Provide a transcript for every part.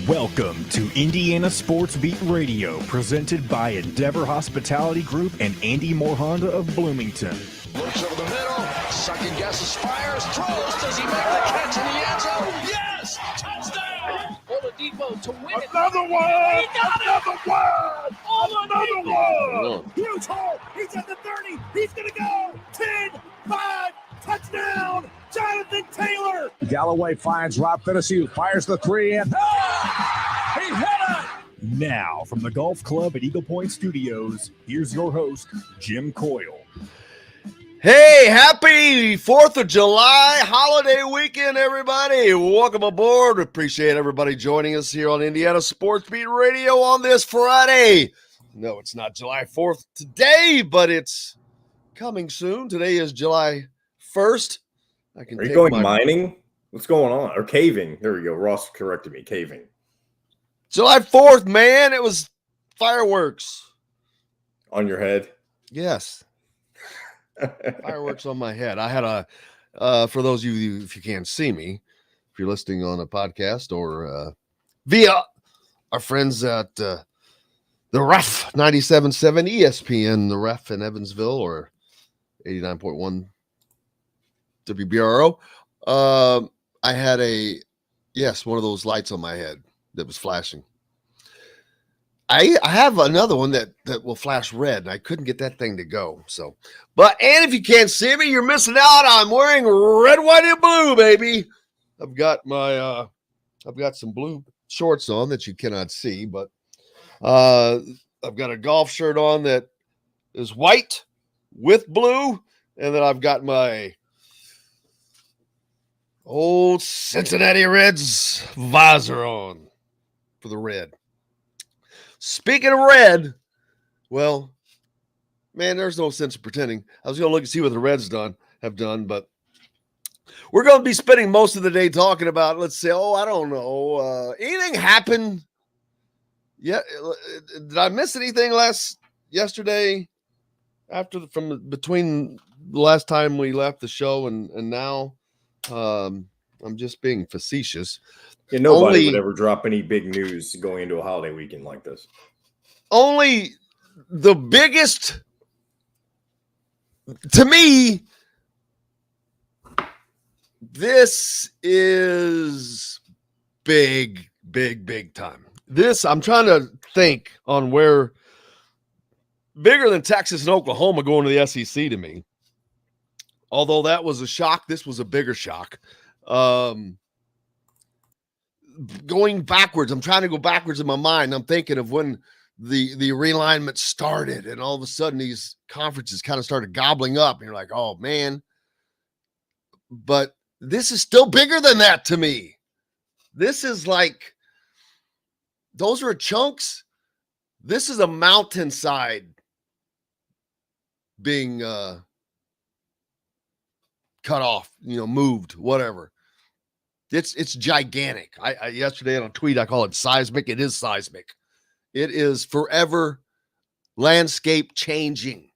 Welcome to Indiana Sports Beat Radio, presented by Endeavor Hospitality Group and Andy Moore Honda of Bloomington. Looks over the middle, second guesses, fires, throws. Does he make the catch in the end zone? Yes! Touchdown! Oladipo to win it. Another one! He got Another one! Oladipo! Huge hole! He's at the 30! He's gonna go! 10, 5, touchdown! Jonathan Taylor! Galloway finds Rob Finnessy, who fires the three, and he hit it! Now, from the Golf Club at Eagle Point Studios, here's your host, Jim Coyle. Hey, happy 4th of July holiday weekend, everybody. Welcome aboard. Appreciate everybody joining us here on Indiana Sports Beat Radio on this Friday. No, it's not July 4th today, but it's coming soon. Today is July 1st. Are you going mining? What's going on? Or caving? There we go. Ross corrected me. Caving. July 4th, man. It was fireworks. On your head? Yes. Fireworks on my head. I had a, for those of you, if you can't see me, if you're listening on a podcast or via our friends at the Ref 97.7 ESPN, the Ref in Evansville, or 89.1 WBRO. I had one of those lights on my head that was flashing. I have another one that will flash red, and I couldn't get that thing to go. So, and if you can't see me, you're missing out. I'm wearing red, white, and blue, baby. I've got some blue shorts on that you cannot see, but I've got a golf shirt on that is white with blue, and then I've got my old Cincinnati Reds visor on for the red. Speaking of red, well, man, there's no sense of pretending. I was going to look and see what the Reds have done, but we're going to be spending most of the day talking about, let's say, I don't know, anything happened? Yeah, did I miss anything yesterday between the last time we left the show and now? I'm just being facetious. Yeah, nobody would ever drop any big news going into a holiday weekend like this. Only the biggest, to me, this is big, big, big time. I'm trying to think on where bigger than Texas and Oklahoma going to the SEC to me. Although that was a shock, this was a bigger shock. Going backwards, I'm trying to go backwards in my mind. I'm thinking of when the realignment started, and all of a sudden these conferences kind of started gobbling up, and you're like, oh, man. But this is still bigger than that to me. This is like, those are chunks. This is a mountainside being cut off, moved, whatever. It's gigantic. I yesterday on a tweet, I call it seismic. It is seismic. It is forever landscape changing.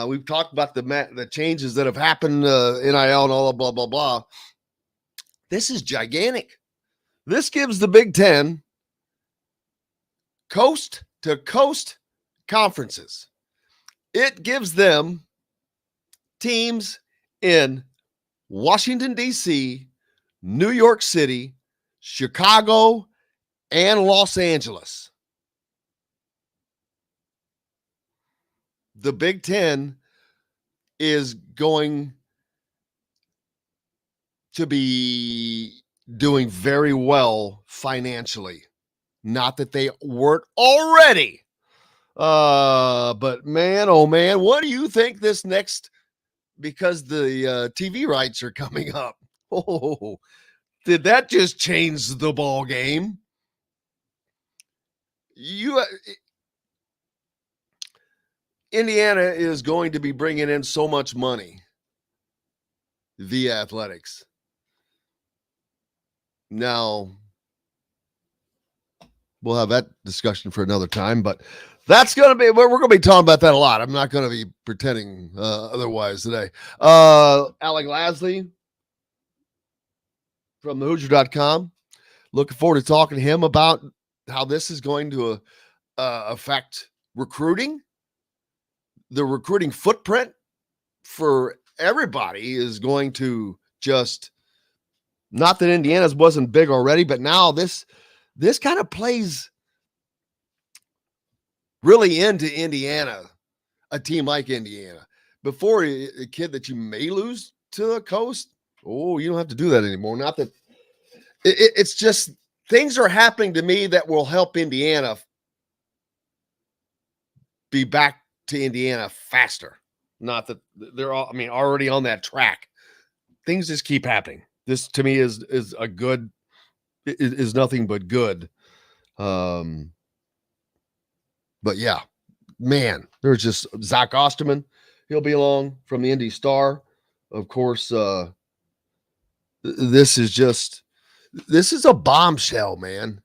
We've talked about the changes that have happened, NIL and all blah, blah, blah. This is gigantic. This gives the Big Ten coast to coast conferences. It gives them teams in Washington, D.C., New York City, Chicago, and Los Angeles. The Big Ten is going to be doing very well financially. Not that they weren't already. But man, oh man, what do you think this next, because the TV rights are coming up? Oh, did that just change the ball game? Indiana is going to be bringing in so much money via athletics. Now, we'll have that discussion for another time, but that's going to be, we're going to be talking about that a lot. I'm not going to be pretending otherwise today. Alec Lasley from the Hoosier.com looking forward to talking to him about how this is going to affect recruiting. The recruiting footprint for everybody is going to just, not that Indiana's wasn't big already, but now this kind of plays really into Indiana, a team like Indiana. Before, a kid that you may lose to the coast, you don't have to do that anymore. Not that it's just things are happening to me that will help Indiana be back to Indiana faster. Not that they're all, already on that track. Things just keep happening. This to me is nothing but good. But yeah, man, there's just Zach Osterman. He'll be along from the Indy Star. Of course, this is a bombshell, man.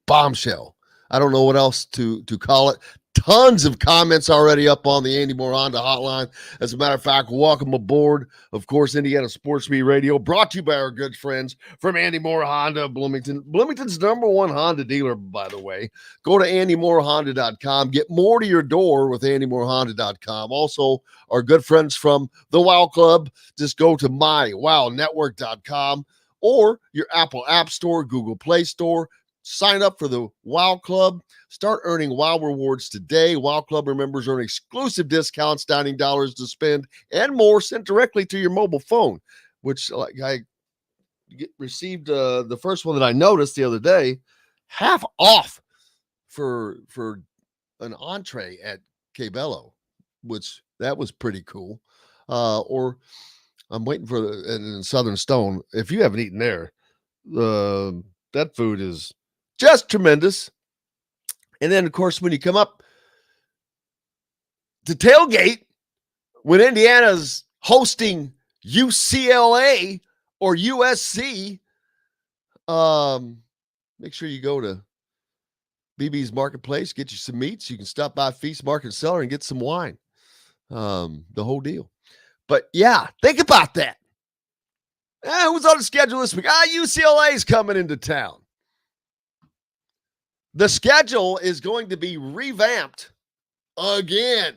Bombshell. I don't know what else to call it. Tons of comments already up on the Andy Moore Honda hotline. As a matter of fact, welcome aboard. Of course, Indiana Sports Beat Radio, brought to you by our good friends from Andy Moore Honda, Bloomington. Bloomington's #1 Honda dealer, by the way. Go to andymoorehonda.com. Get more to your door with andymoorehonda.com. Also, our good friends from the Wow Club. Just go to mywownetwork.com or your Apple App Store, Google Play Store. Sign up for the Wow Club. Start earning Wow rewards today. Wow Club members earn exclusive discounts, dining dollars to spend, and more sent directly to your mobile phone, which I received the first one that I noticed the other day, half off for an entree at Cabello, which that was pretty cool. Or I'm waiting for in Southern Stone. If you haven't eaten there, that food is just tremendous. And then, of course, when you come up to tailgate, when Indiana's hosting UCLA or USC, make sure you go to BB's Marketplace, get you some meats. You can stop by Feast Market Cellar and get some wine. The whole deal. But yeah, think about that. Who's on the schedule this week? UCLA is coming into town. The schedule is going to be revamped again.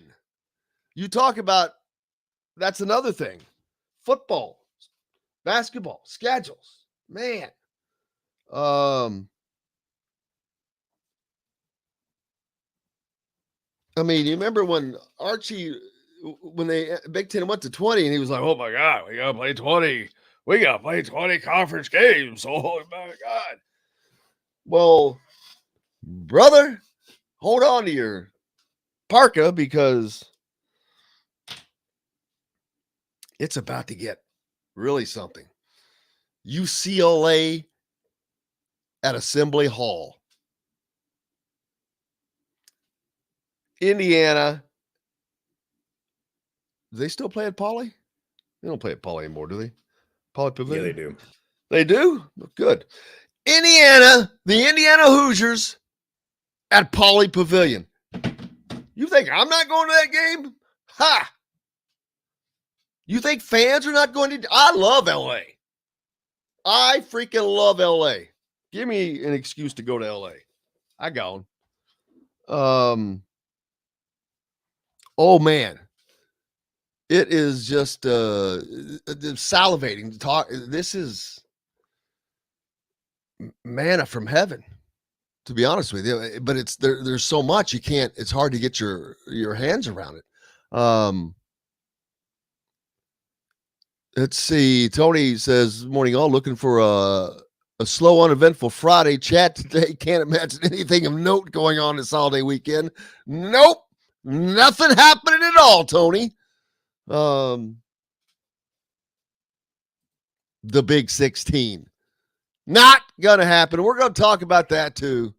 You talk about, that's another thing. Football, basketball, schedules. Man. You remember when Archie, when Big Ten went to 20 and he was like, oh my God, we got to play 20. We got to play 20 conference games. Oh my God. Well, brother, hold on to your parka because it's about to get really something. UCLA at Assembly Hall. Indiana. Do they still play at Poly? They don't play at Poly anymore, do they? Poly Pavilion? Yeah, they do. They do? Good. Indiana, the Indiana Hoosiers at Poly Pavilion. You think I'm not going to that game? Ha! You think fans are not going to? I love LA. I freaking love LA. Give me an excuse to go to LA. I gone. Oh man. It is just salivating to talk. This is manna from heaven, to be honest with you. But it's there's so much you can't. It's hard to get your hands around it. Let's see. Tony says, "Morning all. Looking for a slow, uneventful Friday chat today. Can't imagine anything of note going on this holiday weekend. Nope, nothing happening at all, Tony." The Big 16. Not gonna happen. We're gonna talk about that too.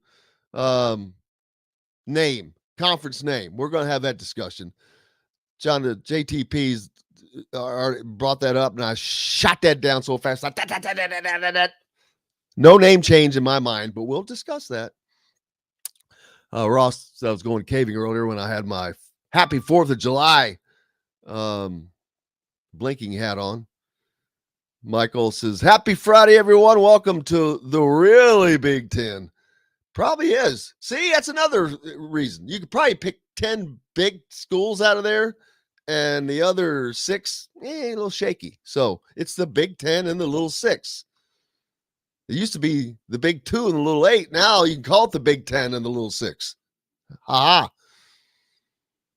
Name, conference name. We're gonna have that discussion. John, the JTP's already brought that up, and I shot that down so fast. No name change in my mind, but we'll discuss that. Ross said I was going caving earlier when I had my happy 4th of July blinking hat on. Michael says, happy Friday, everyone. Welcome to the really Big Ten. Probably is. See, that's another reason. You could probably pick 10 big schools out of there, and the other 6, a little shaky. So it's the Big Ten and the little 6. It used to be the Big 2 and the little 8. Now you can call it the Big 10 and the little 6. Ha-ha.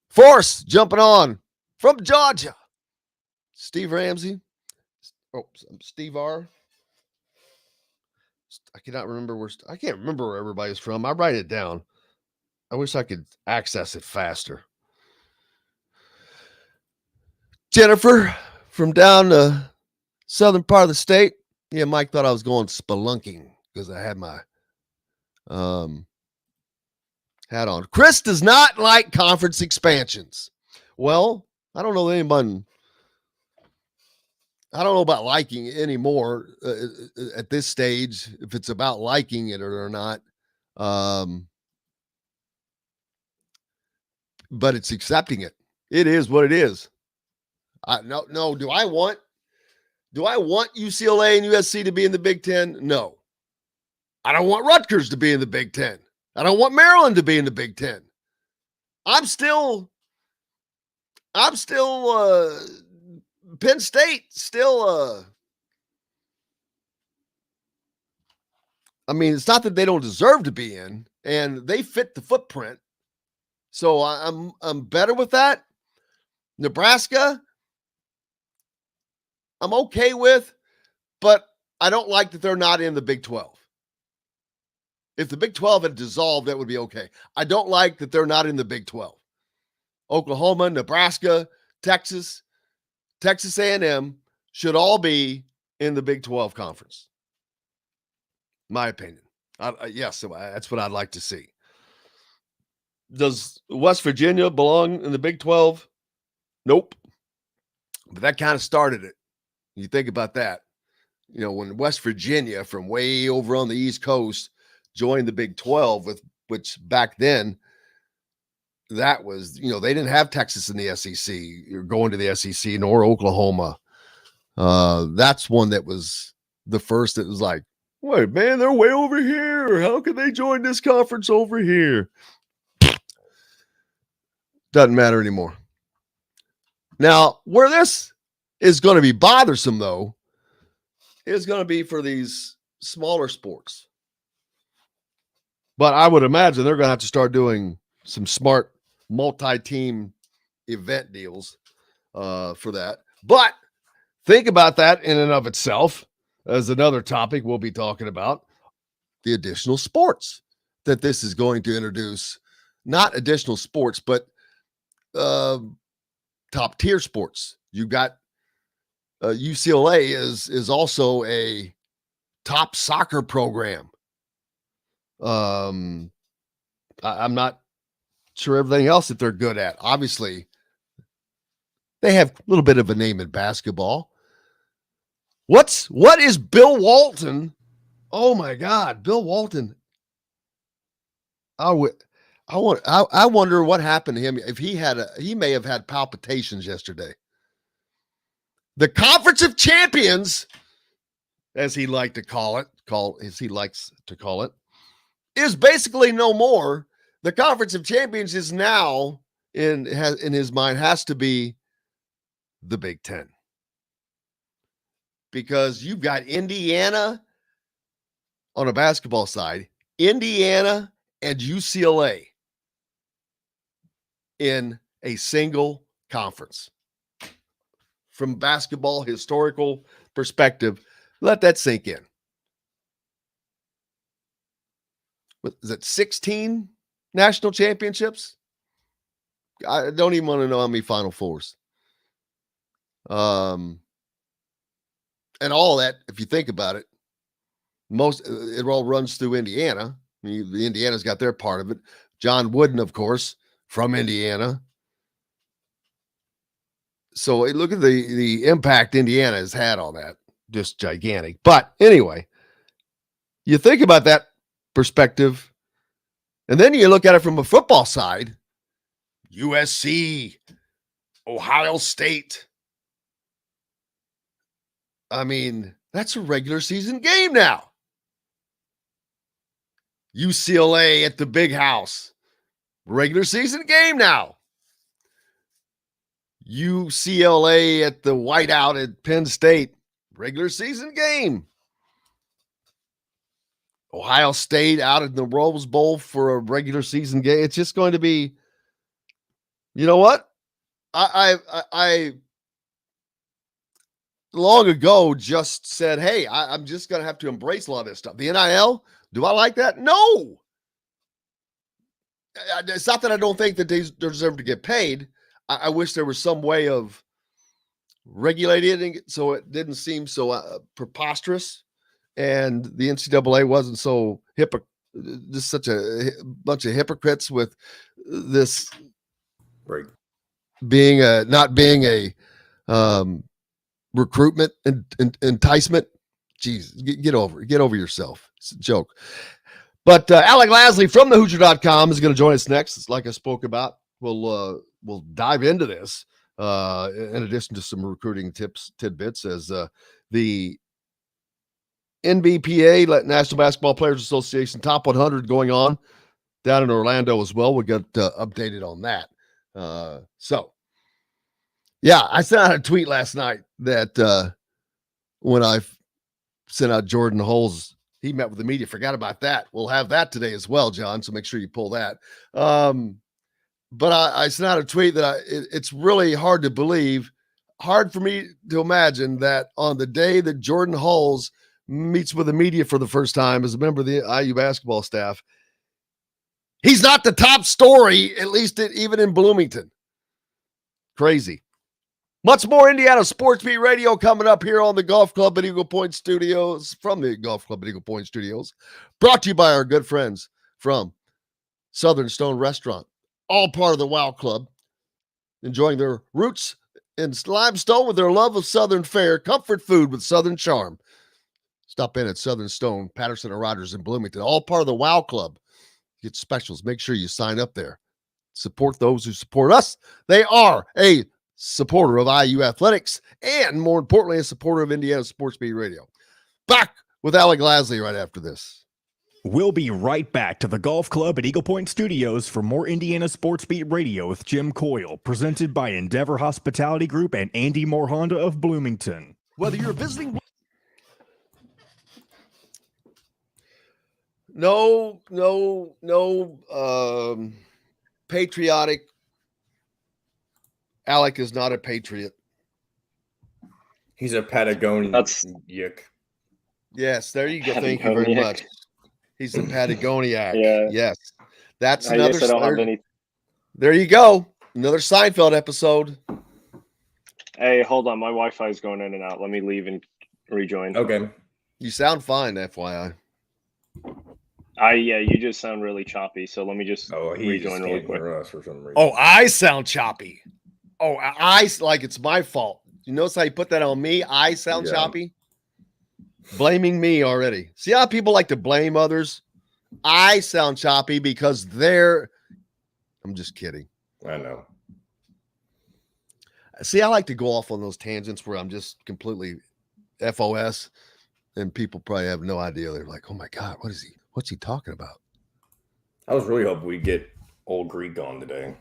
Force jumping on from Georgia. Steve Ramsey. Oh, Steve R. I cannot remember I can't remember where everybody's from. I write it down. I wish I could access it faster. Jennifer from down the southern part of the state. Yeah, Mike thought I was going spelunking because I had my hat on. Chris does not like conference expansions. Well, I don't know anyone. I don't know about liking it anymore at this stage, if it's about liking it or not. But it's accepting it. It is what it is. No. Do I want UCLA and USC to be in the Big Ten? No. I don't want Rutgers to be in the Big Ten. I don't want Maryland to be in the Big Ten. I'm still Penn State still I mean, it's not that they don't deserve to be in, and they fit the footprint. So I'm better with that. Nebraska, I'm okay with, but I don't like that they're not in the Big 12. If the Big 12 had dissolved, that would be okay. I don't like that they're not in the Big 12. Oklahoma, Nebraska, Texas A&M should all be in the Big 12 conference. My opinion. Yes, that's what I'd like to see. Does West Virginia belong in the Big 12? Nope. But that kind of started it. You think about that. You know, when West Virginia from way over on the East Coast joined the Big 12, which back then, that was, they didn't have Texas in the SEC. You're going to the SEC, nor Oklahoma. That's one that was the first that was like, wait, man, they're way over here. How can they join this conference over here? Doesn't matter anymore. Now, where this is going to be bothersome, though, is going to be for these smaller sports. But I would imagine they're going to have to start doing some smart multi-team event deals for that. But think about that in and of itself as another topic we'll be talking about, the additional sports that this is going to introduce. Not additional sports, but top tier sports. You got UCLA is also a top soccer program. I'm not sure everything else that they're good at. Obviously, they have a little bit of a name in basketball. What is Bill Walton? Oh my God, Bill Walton. I wonder what happened to him. If he may have had palpitations yesterday. The Conference of Champions, as he likes to call it, is basically no more. The Conference of Champions is now in his mind has to be the Big Ten. Because you've got Indiana on a basketball side, Indiana and UCLA in a single conference. From basketball historical perspective, let that sink in. Is it 16 national championships? I don't even want to know how many Final Fours. And all that, if you think about it, it all runs through Indiana. The Indiana's got their part of it. John Wooden, of course, from Indiana. So look at the impact Indiana has had on that. Just gigantic. But anyway, you think about that perspective, and then you look at it from a football side. USC, Ohio State, I mean, that's a regular season game now. UCLA at the big house. Regular season game now. UCLA at the whiteout at Penn State. Regular season game. Ohio State out in the Rose Bowl for a regular season game. It's just going to be, you know what? I long ago just said, hey, I'm just going to have to embrace a lot of this stuff. The NIL, do I like that? No. It's not that I don't think that they deserve to get paid. I wish there was some way of regulating it so it didn't seem so preposterous. And the NCAA wasn't so just such a bunch of hypocrites with this being not being a recruitment enticement. Jeez, get over yourself. It's a joke. But Alec Lasley from thehoosier.com is going to join us next. It's like I spoke about. We'll dive into this in addition to some recruiting tidbits as the NBPA, National Basketball Players Association, Top 100 going on down in Orlando as well. We'll get updated on that. So, yeah, I sent out a tweet last night that when I sent out Jordan Holes, he met with the media. Forgot about that. We'll have that today as well, John, so make sure you pull that. But I sent out a tweet that it's really hard to believe, hard for me to imagine that on the day that Jordan Holes meets with the media for the first time as a member of the IU basketball staff, he's not the top story, at least even in Bloomington. Crazy. Much more Indiana Sports Beat Radio coming up here on the Golf Club at Eagle Point Studios, from the Golf Club at Eagle Point Studios, brought to you by our good friends from Southern Stone Restaurant, all part of the Wow Club, enjoying their roots in limestone with their love of Southern fare, comfort food with Southern charm. Stop in at Southern Stone, Patterson and Rogers in Bloomington, all part of the Wow Club. Get specials. Make sure you sign up there. Support those who support us. They are a supporter of IU athletics and, more importantly, a supporter of Indiana Sports Beat Radio. Back with Alec Lasley right after this. We'll be right back to the Golf Club at Eagle Point Studios for more Indiana Sports Beat Radio with Jim Coyle, presented by Endeavor Hospitality Group and Andy Moore Honda of Bloomington. Whether you're visiting... No, patriotic. Alec is not a patriot. He's a Patagonian. That's yuck. Yes, there you go. Thank you very much. He's a Patagoniac. Yeah. Yes. That's I another. guess I don't have any. There you go. Another Seinfeld episode. Hey, hold on. My Wi-Fi is going in and out. Let me leave and rejoin. Okay. You sound fine, FYI. Yeah, you just sound really choppy. So let me just rejoin really quick. For us for some reason. Oh, I sound choppy. Oh, I like it's my fault. You notice how you put that on me? I sound choppy. Blaming me already. See how people like to blame others? I sound choppy because I'm just kidding. I know. See, I like to go off on those tangents where I'm just completely FOS and people probably have no idea. They're like, oh my God, what's he talking about? I was really hoping we'd get old Greek on today.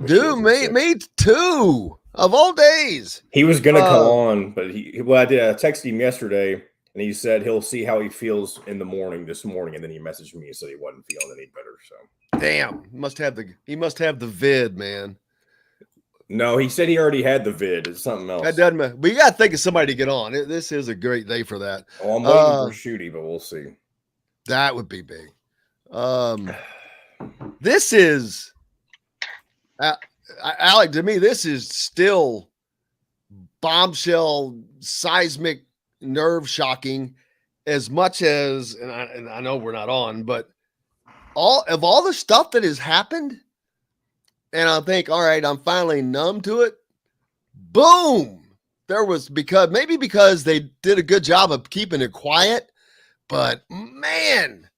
Dude, me too. Of all days. He was going to come on, but I texted him yesterday, and he said he'll see how he feels in the morning this morning, and then he messaged me and said he wasn't feeling any better. So damn, he must have the vid, man. No, he said he already had the vid. It's something else. That doesn't matter. But you got to think of somebody to get on. This is a great day for that. Oh, I'm waiting for Shooty, but we'll see. That would be big. This is Alec, to me, this is still bombshell, seismic, nerve shocking, as much as, and I know we're not on, but all the stuff that has happened, and I think, all right, I'm finally numb to it. Boom. Because they did a good job of keeping it quiet, but man,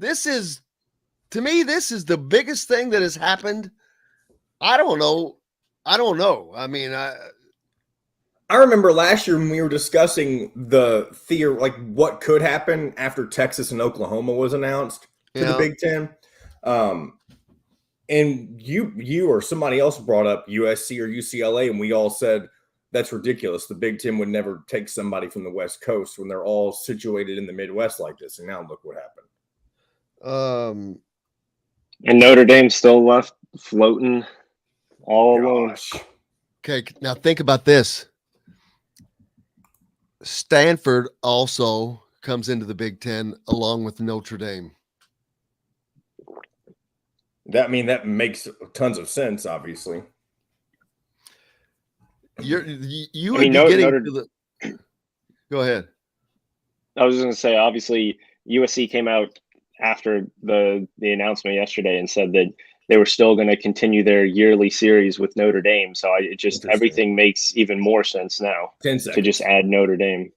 to me, this is the biggest thing that has happened. I don't know. I mean, I remember last year when we were discussing the theory, like what could happen after Texas and Oklahoma was announced to the Big Ten. And you or somebody else brought up USC or UCLA, and we all said that's ridiculous. The Big Ten would never take somebody from the West Coast when they're all situated in the Midwest like this. And now look what happened. And Notre Dame still left floating all alone. Okay, now think about this. Stanford also comes into the Big Ten along with Notre Dame. That makes tons of sense, obviously. Go ahead. I was just going to say, obviously, USC came out after the announcement yesterday and said that they were still going to continue their yearly series with Notre Dame. So everything makes even more sense now to just add Notre Dame.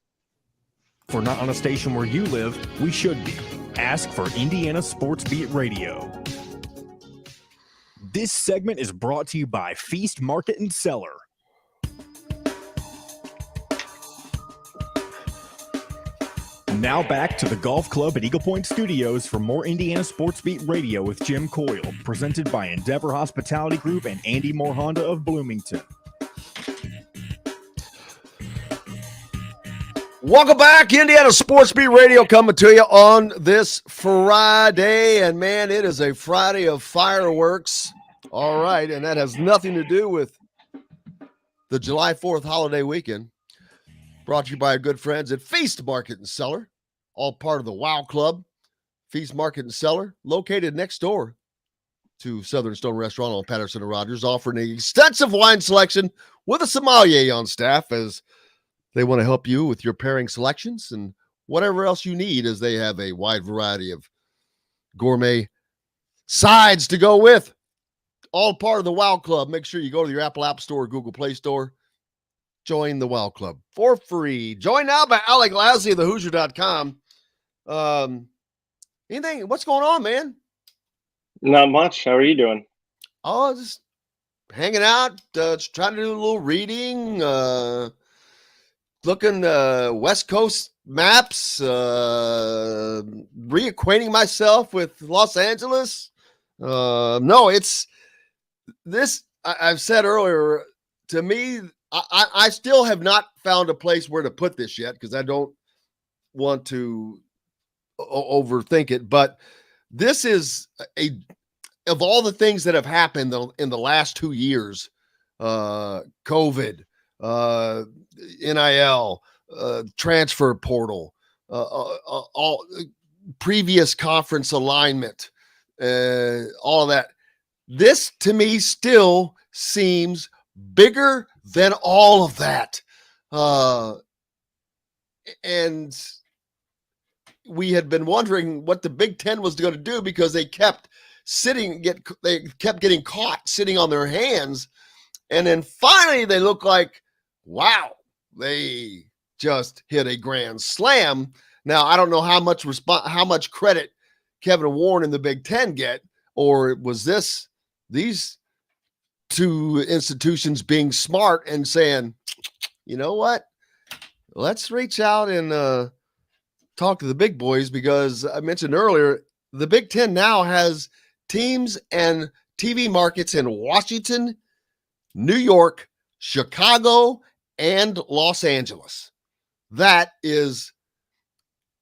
If we're not on a station where you live, we should be. Ask for Indiana Sports Beat Radio. This segment is brought to you by Feast Market and Cellar. Now back to the Golf Club at Eagle Point Studios for more Indiana Sports Beat Radio with Jim Coyle, presented by Endeavor Hospitality Group and Andy Moore Honda of Bloomington. Welcome back, Indiana Sports Beat Radio coming to you on this Friday. And man, it is a Friday of fireworks. All right, and that has nothing to do with the July 4th holiday weekend. Brought to you by our good friends at Feast Market and Cellar, all part of the WOW Club. Feast Market and Cellar, located next door to Southern Stone Restaurant on Patterson and Rogers, offering an extensive wine selection with a sommelier on staff as they want to help you with your pairing selections and whatever else you need, as they have a wide variety of gourmet sides to go with. All part of the WOW Club. Make sure you go to your Apple App Store or Google Play Store. Join the WOW Club for free. Join now by Alec Lasley of thehoosier.com. Anything? What's going on, man? Not much. How are you doing? Oh, just hanging out, just trying to do a little reading, looking West Coast maps, reacquainting myself with Los Angeles. No, it's this. I've said earlier, to me, I still have not found a place where to put this yet because I don't want to overthink it. But this is of all the things that have happened in the last 2 years, COVID, NIL, transfer portal, all previous conference alignment, all of that. This to me still seems bigger than all of that. And we had been wondering what the Big Ten was going to do because they kept getting caught sitting on their hands. And then finally they look like, wow, they just hit a grand slam. Now, I don't know how much credit Kevin Warren and the Big Ten get, or was these two institutions being smart and saying, you know what, let's reach out and talk to the big boys, because I mentioned earlier, the Big Ten now has teams and TV markets in Washington, New York, Chicago, and Los Angeles. That is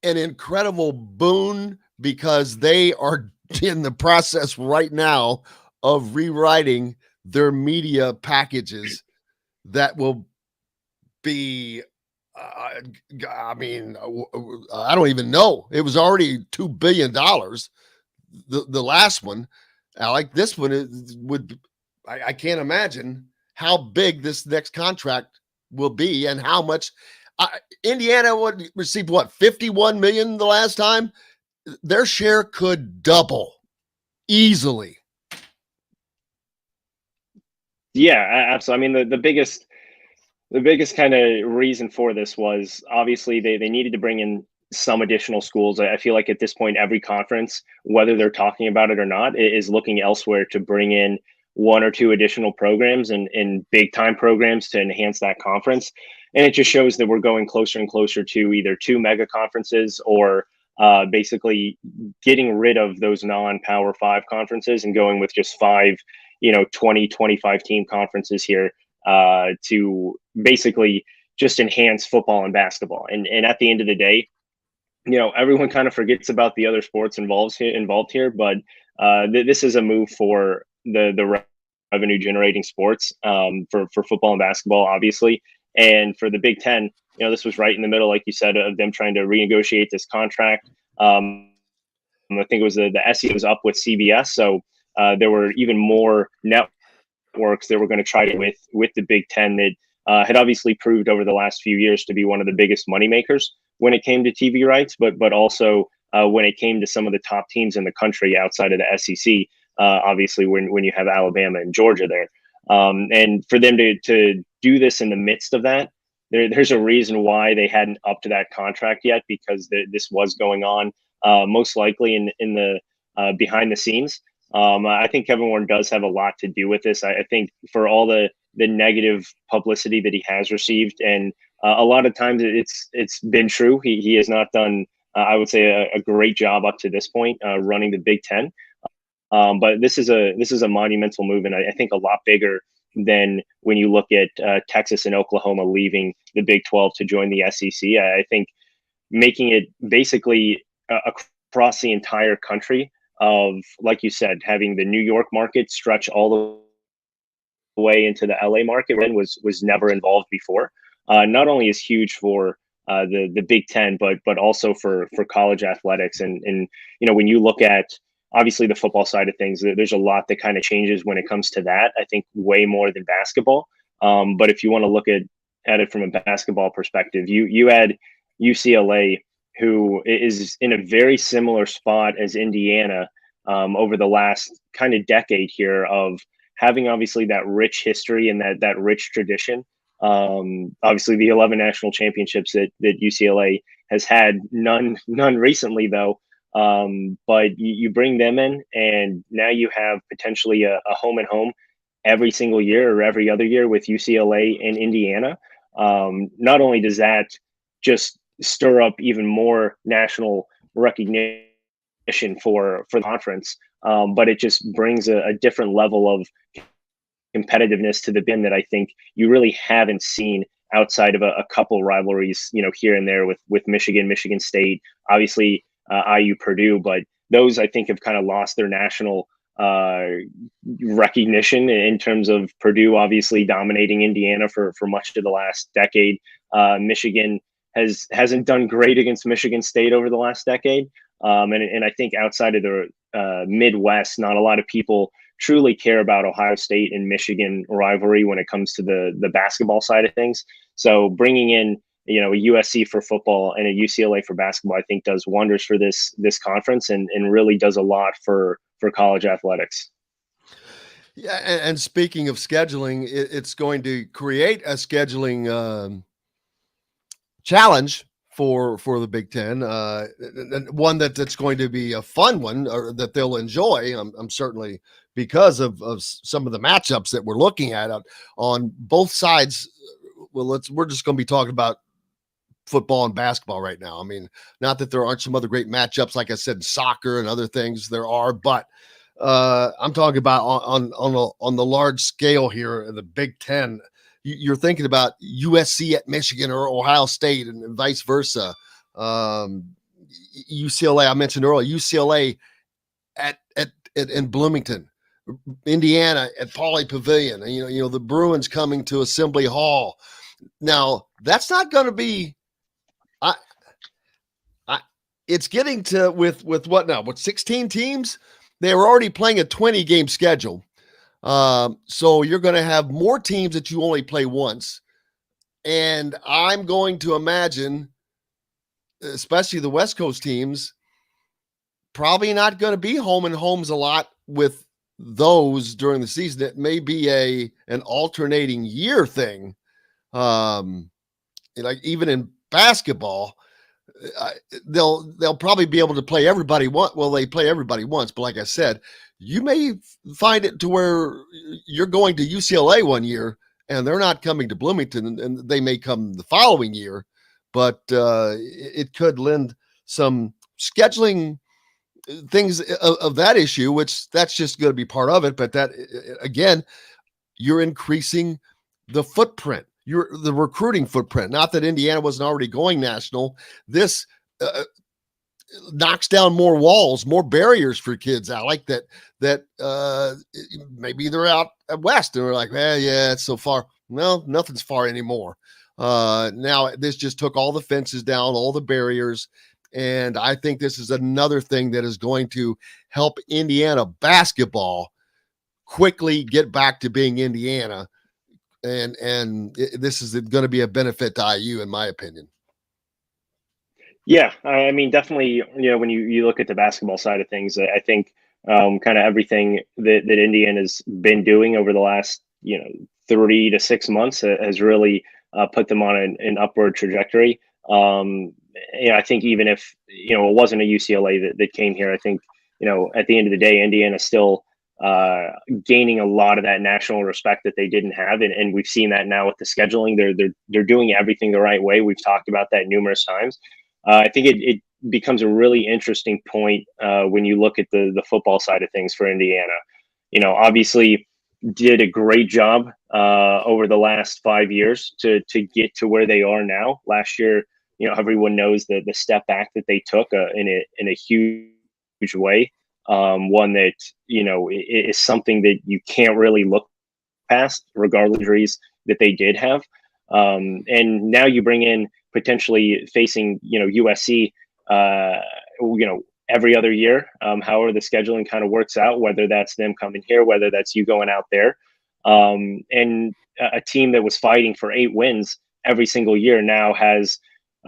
an incredible boon because they are in the process right now of rewriting their media packages that will be, I don't even know. It was already $2 billion. The last one, Alec, this one I can't imagine how big this next contract will be and how much. Indiana would receive $51 million the last time. Their share could double easily. Yeah, absolutely. I mean, the biggest kind of reason for this was obviously they needed to bring in some additional schools. I feel like at this point, every conference, whether they're talking about it or not, is looking elsewhere to bring in one or two additional programs and big time programs to enhance that conference. and it just shows that we're going closer and closer to either two mega conferences or basically getting rid of those non-Power 5 conferences and going with just 5, 20, 25 team conferences here to basically just enhance football and basketball. And at the end of the day, everyone kind of forgets about the other sports involved here, but this is a move for the revenue generating sports for football and basketball, obviously. And for the Big Ten, this was right in the middle, like you said, of them trying to renegotiate this contract. I think it was the SEC was up with CBS, so there were even more networks that were going to try to with the Big Ten that had obviously proved over the last few years to be one of the biggest moneymakers when it came to TV rights, but also when it came to some of the top teams in the country outside of the SEC. Obviously, when you have Alabama and Georgia there, and for them to do this in the midst of that, there's a reason why they hadn't upped to that contract yet, because this was going on most likely in the behind the scenes. I think Kevin Warren does have a lot to do with this. I think for all the negative publicity that he has received, and a lot of times it's been true. He has not done, I would say, a great job up to this point running the Big Ten. But this is a monumental move, and I think a lot bigger than when you look at Texas and Oklahoma leaving the Big 12 to join the SEC. I think making it basically across the entire country of, like you said, having the New York market stretch all the way into the LA market was never involved before. Not only is huge for the Big Ten, but also for college athletics. And when you look at obviously the football side of things, there's a lot that kind of changes when it comes to that. I think way more than basketball. But if you want to look at it from a basketball perspective, you add UCLA, who is in a very similar spot as Indiana over the last kind of decade here of having obviously that rich history and that rich tradition. Obviously the 11 national championships that UCLA has had, none recently though. But you bring them in, and now you have potentially a home and home every single year or every other year with UCLA and Indiana. Not only does that just stir up even more national recognition for the conference, but it just brings a different level of competitiveness to the bin that I think you really haven't seen outside of a couple rivalries, here and there with Michigan State, obviously IU, Purdue, but those I think have kind of lost their national recognition in terms of Purdue obviously dominating Indiana for much of the last decade. Michigan hasn't done great against Michigan State over the last decade. And I think outside of the Midwest, not a lot of people truly care about Ohio State and Michigan rivalry when it comes to the basketball side of things. So bringing in, a USC for football and a UCLA for basketball, I think does wonders for this conference and really does a lot for college athletics. Yeah, and speaking of scheduling, it's going to create a scheduling challenge for the Big Ten, one that's going to be a fun one, or that they'll enjoy. I'm certainly, because of some of the matchups that we're looking at on both sides. Well, we're just going to be talking about football and basketball right now. I mean, not that there aren't some other great matchups, like I said, in soccer and other things there are, but I'm talking about on the large scale here in the Big Ten. You're thinking about USC at Michigan or Ohio State and vice versa. UCLA, I mentioned earlier, UCLA in Bloomington, Indiana at Pauley Pavilion, and the Bruins coming to Assembly Hall. Now that's not going to be. It's getting to with what now? What, 16 teams? They were already playing a 20-game schedule. So you're going to have more teams that you only play once. And I'm going to imagine, especially the West Coast teams, probably not going to be home and homes a lot with those during the season. It may be an alternating year thing. Like even in basketball, they'll probably be able to play everybody once. Well, they play everybody once, but like I said, you may find it to where you're going to UCLA one year and they're not coming to Bloomington, and they may come the following year, but it could lend some scheduling things of that issue, which that's just going to be part of it. But that, again, you're increasing the footprint, the recruiting footprint. Not that Indiana wasn't already going national. This knocks down more walls, more barriers for kids, Alec, that maybe they're out west and they're like, yeah, it's so far. Well, nothing's far anymore. Now this just took all the fences down, all the barriers. And I think this is another thing that is going to help Indiana basketball quickly get back to being Indiana. And this is going to be a benefit to IU, in my opinion. Yeah, I mean, definitely, when you look at the basketball side of things, I think kind of everything that Indiana's been doing over the last, 3 to 6 months has really put them on an upward trajectory. I think even if, it wasn't a UCLA that came here, I think, at the end of the day, Indiana's still gaining a lot of that national respect that they didn't have. And we've seen that now with the scheduling. They're doing everything the right way. We've talked about that numerous times. I think it becomes a really interesting point when you look at the football side of things for Indiana. Obviously did a great job over the last 5 years to get to where they are now. Last year, everyone knows the step back that they took in a huge way. One that, is something that you can't really look past, regardless of injuries that they did have. And now you bring in potentially facing, USC, every other year, however the scheduling kind of works out, whether that's them coming here, whether that's you going out there. And a team that was fighting for 8 wins every single year now has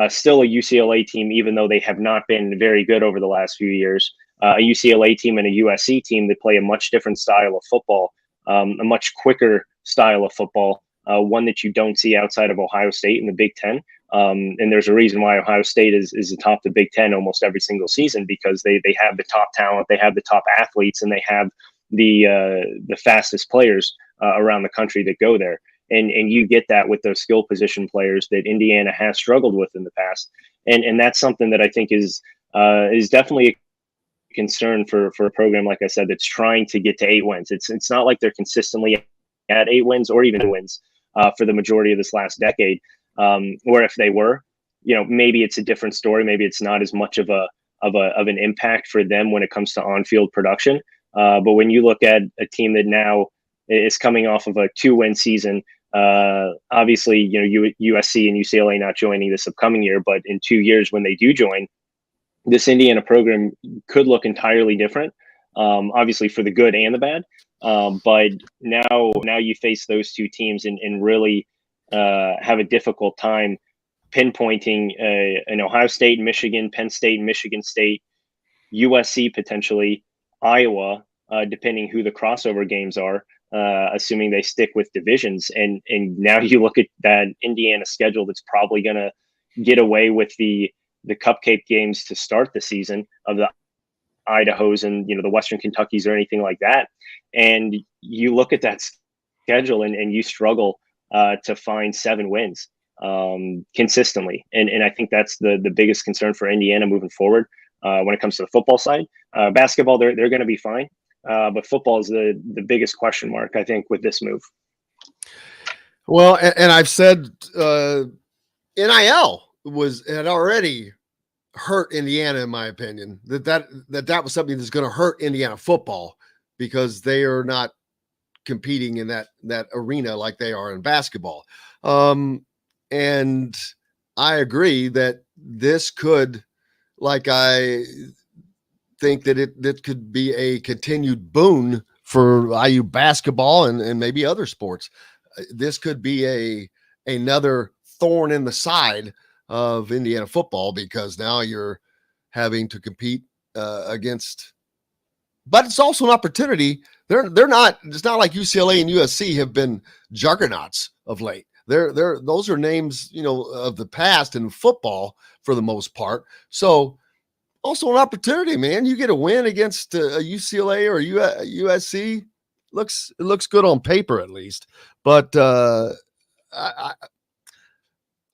still a UCLA team, even though they have not been very good over the last few years. A UCLA team and a USC team that play a much different style of football, a much quicker style of football, one that you don't see outside of Ohio State in the Big Ten. And there's a reason why Ohio State is atop the Big Ten almost every single season, because they have the top talent, they have the top athletes, and they have the fastest players around the country that go there. And you get that with those skill position players that Indiana has struggled with in the past. And that's something that I think is definitely a concern for a program, like I said, that's trying to get to 8 wins. It's not like they're consistently at 8 wins or even wins for the majority of this last decade. Or if they were, maybe it's a different story. Maybe it's not as much of an impact for them when it comes to on-field production. But when you look at a team that now is coming off of a 2-win season, obviously, USC and UCLA not joining this upcoming year, but in 2 years when they do join, this Indiana program could look entirely different, obviously for the good and the bad. But now you face those two teams and really have a difficult time pinpointing an Ohio State, Michigan, Penn State, Michigan State, USC potentially, Iowa, depending who the crossover games are, assuming they stick with divisions. And now you look at that Indiana schedule that's probably going to get away with the cupcake games to start the season of the Idahos and the Western Kentuckys or anything like that. And you look at that schedule and you struggle to find 7 wins consistently. And I think that's the biggest concern for Indiana moving forward when it comes to the football side. Basketball, they're going to be fine. But football is the biggest question mark, I think, with this move. Well, and I've said NIL had already hurt Indiana, in my opinion, that was something that's going to hurt Indiana football, because they are not competing in that arena like they are in basketball. And I agree that this could, I think that it could be a continued boon for IU basketball and maybe other sports. This could be another thorn in the side of Indiana football, because now you're having to compete against, but it's also an opportunity. They're not, it's not like UCLA and USC have been juggernauts of late. Those are names, of the past in football for the most part. So also an opportunity, man. You get a win against a UCLA or USC, looks good on paper at least, but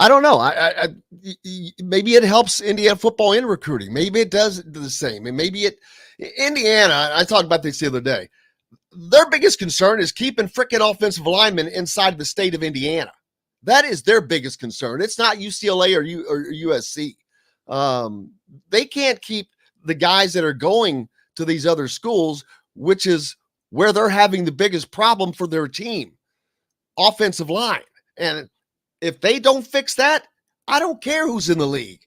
I don't know. Maybe it helps Indiana football in recruiting. Maybe it does the same. And maybe Indiana, I talked about this the other day. Their biggest concern is keeping freaking offensive linemen inside the state of Indiana. That is their biggest concern. It's not UCLA or USC. They can't keep the guys that are going to these other schools, which is where they're having the biggest problem for their team, offensive line. And if they don't fix that, I don't care who's in the league.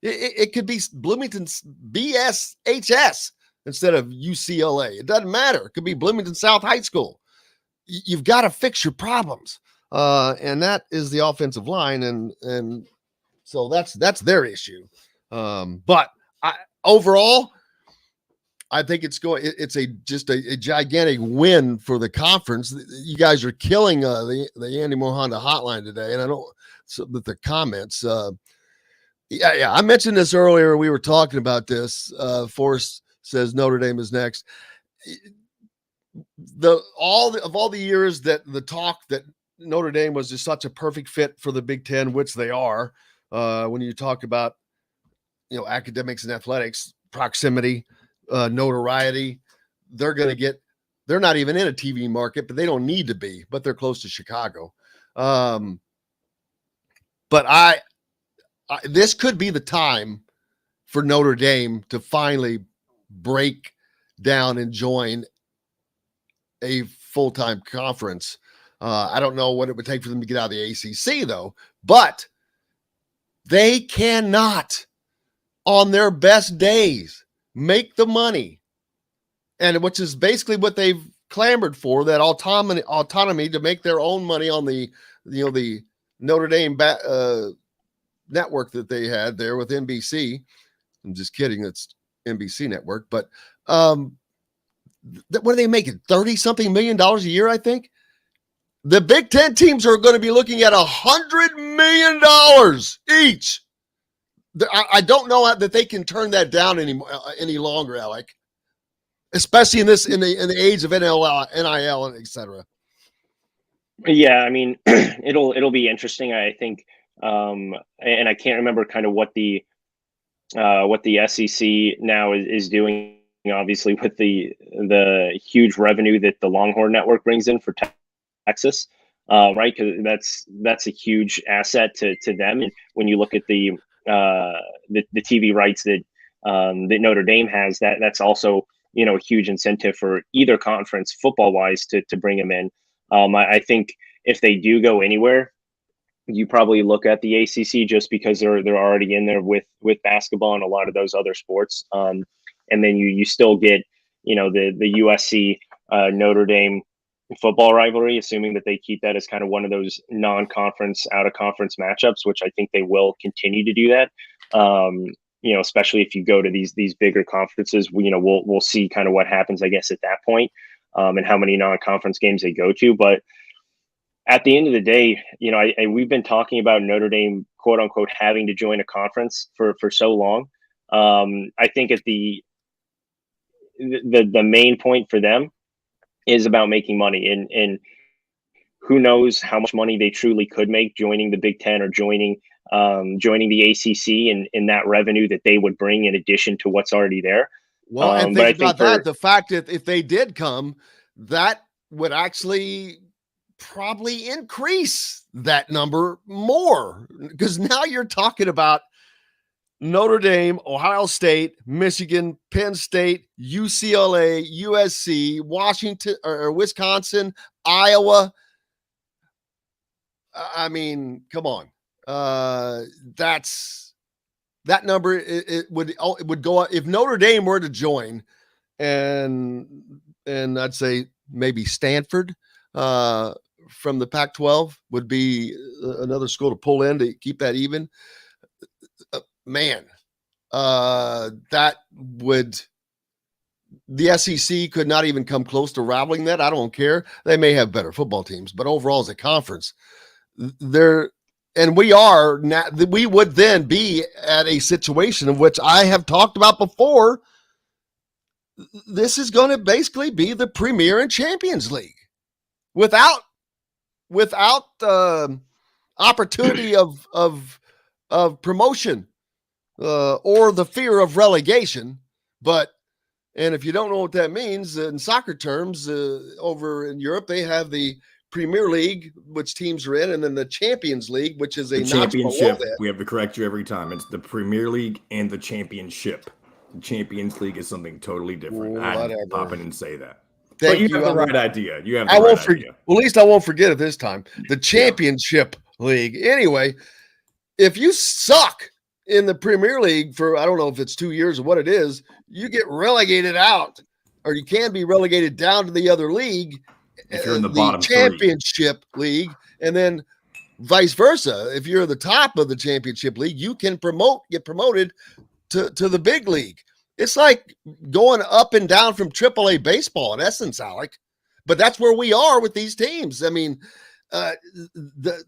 It could be Bloomington's BSHS instead of UCLA. It doesn't matter. It could be Bloomington South High School. You've got to fix your problems. And that is the offensive line. And so that's their issue. But overall, I think it's just a gigantic win for the conference. You guys are killing the Andy Moore Honda hotline today, and I don't with the comments. Yeah, I mentioned this earlier. We were talking about this. Forrest says Notre Dame is next. Of all the years that the talk that Notre Dame was just such a perfect fit for the Big Ten, which they are. When you talk about academics and athletics, proximity, notoriety, they're not even in a TV market, but they don't need to be, but they're close to Chicago. But this could be the time for Notre Dame to finally break down and join a full-time conference. I don't know what it would take for them to get out of the ACC though, but they cannot on their best days make the money, and which is basically what they've clamored for, that autonomy to make their own money on the Notre Dame network that they had there with NBC. I'm just kidding. That's NBC network, but what are they making? $30-something million a year, I think. The Big Ten teams are going to be looking at $100 million each. I don't know that they can turn that down any longer, Alec. Especially in the age of NIL, and et cetera. Yeah, I mean, it'll be interesting, I think. And I can't remember kind of what the SEC now is doing, obviously, with the huge revenue that the Longhorn Network brings in for Texas, right? Because that's a huge asset to them. And when you look at the TV rights that Notre Dame has, that's also a huge incentive for either conference football wise to bring them in. I think if they do go anywhere, you probably look at the ACC just because they're already in there with basketball and a lot of those other sports. And then you still get the USC Notre Dame football rivalry, assuming that they keep that as kind of one of those non-conference, out-of-conference matchups, which I think they will continue to do that. Especially if you go to these bigger conferences, we'll see kind of what happens, I guess, at that point, and how many non-conference games they go to. But at the end of the day, we've been talking about Notre Dame, quote unquote, having to join a conference for so long. I think at the main point for them is about making money, and who knows how much money they truly could make joining the Big Ten or joining the ACC and that revenue that they would bring in addition to what's already there. Well, and think about that. The fact that if they did come, that would actually probably increase that number more, because now you're talking about Notre Dame, Ohio State, Michigan, Penn State, UCLA, USC, Washington or Wisconsin, Iowa. I mean, come on. That number, it would go up if Notre Dame were to join, and I'd say maybe Stanford from the Pac-12 would be another school to pull in to keep that even. Man, that would, the SEC could not even come close to rivaling that. I don't care. They may have better football teams, but overall as a conference, we would then be at a situation of which I have talked about before. this is going to basically be the Premier and Champions League without opportunity of promotion or the fear of relegation. And if you don't know what that means in soccer terms, over in Europe, they have the Premier League, which teams are in, and then the Champions League, which is a championship. We have to correct you every time. It's the Premier League and the Championship. The Champions League is something totally different. I had to pop in and say that. But you have the right idea. You have the right idea. Well, at least I won't forget it this time. The Championship League. Anyway, if you suck in the Premier League for, I don't know if it's 2 years or what it is, you get relegated out, or you can be relegated down to the other league, if you're in the bottom Championship League, and then vice versa. If you're at the top of the Championship League, you can get promoted to the big league. It's like going up and down from AAA baseball in essence, Alec. But that's where we are with these teams. I mean, the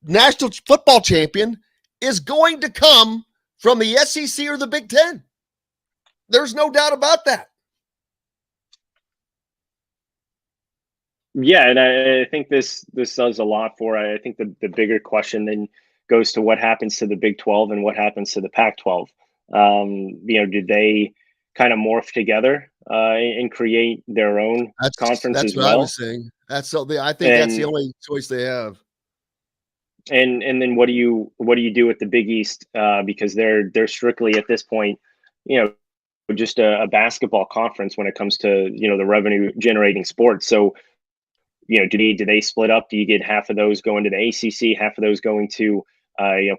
national football champion is going to come from the SEC or the Big Ten. There's no doubt about that. Yeah, and I think this does a lot for. I think the bigger question then goes to what happens to the Big 12 and what happens to the Pac-12. Did they kind of morph together and create their own conference as well? That's what I was saying. That's the only choice they have. And then what do you do with the Big East? Because they're strictly at this point, just a basketball conference when it comes to the revenue generating sports. So do they split up? Do you get half of those going to the ACC, half of those going to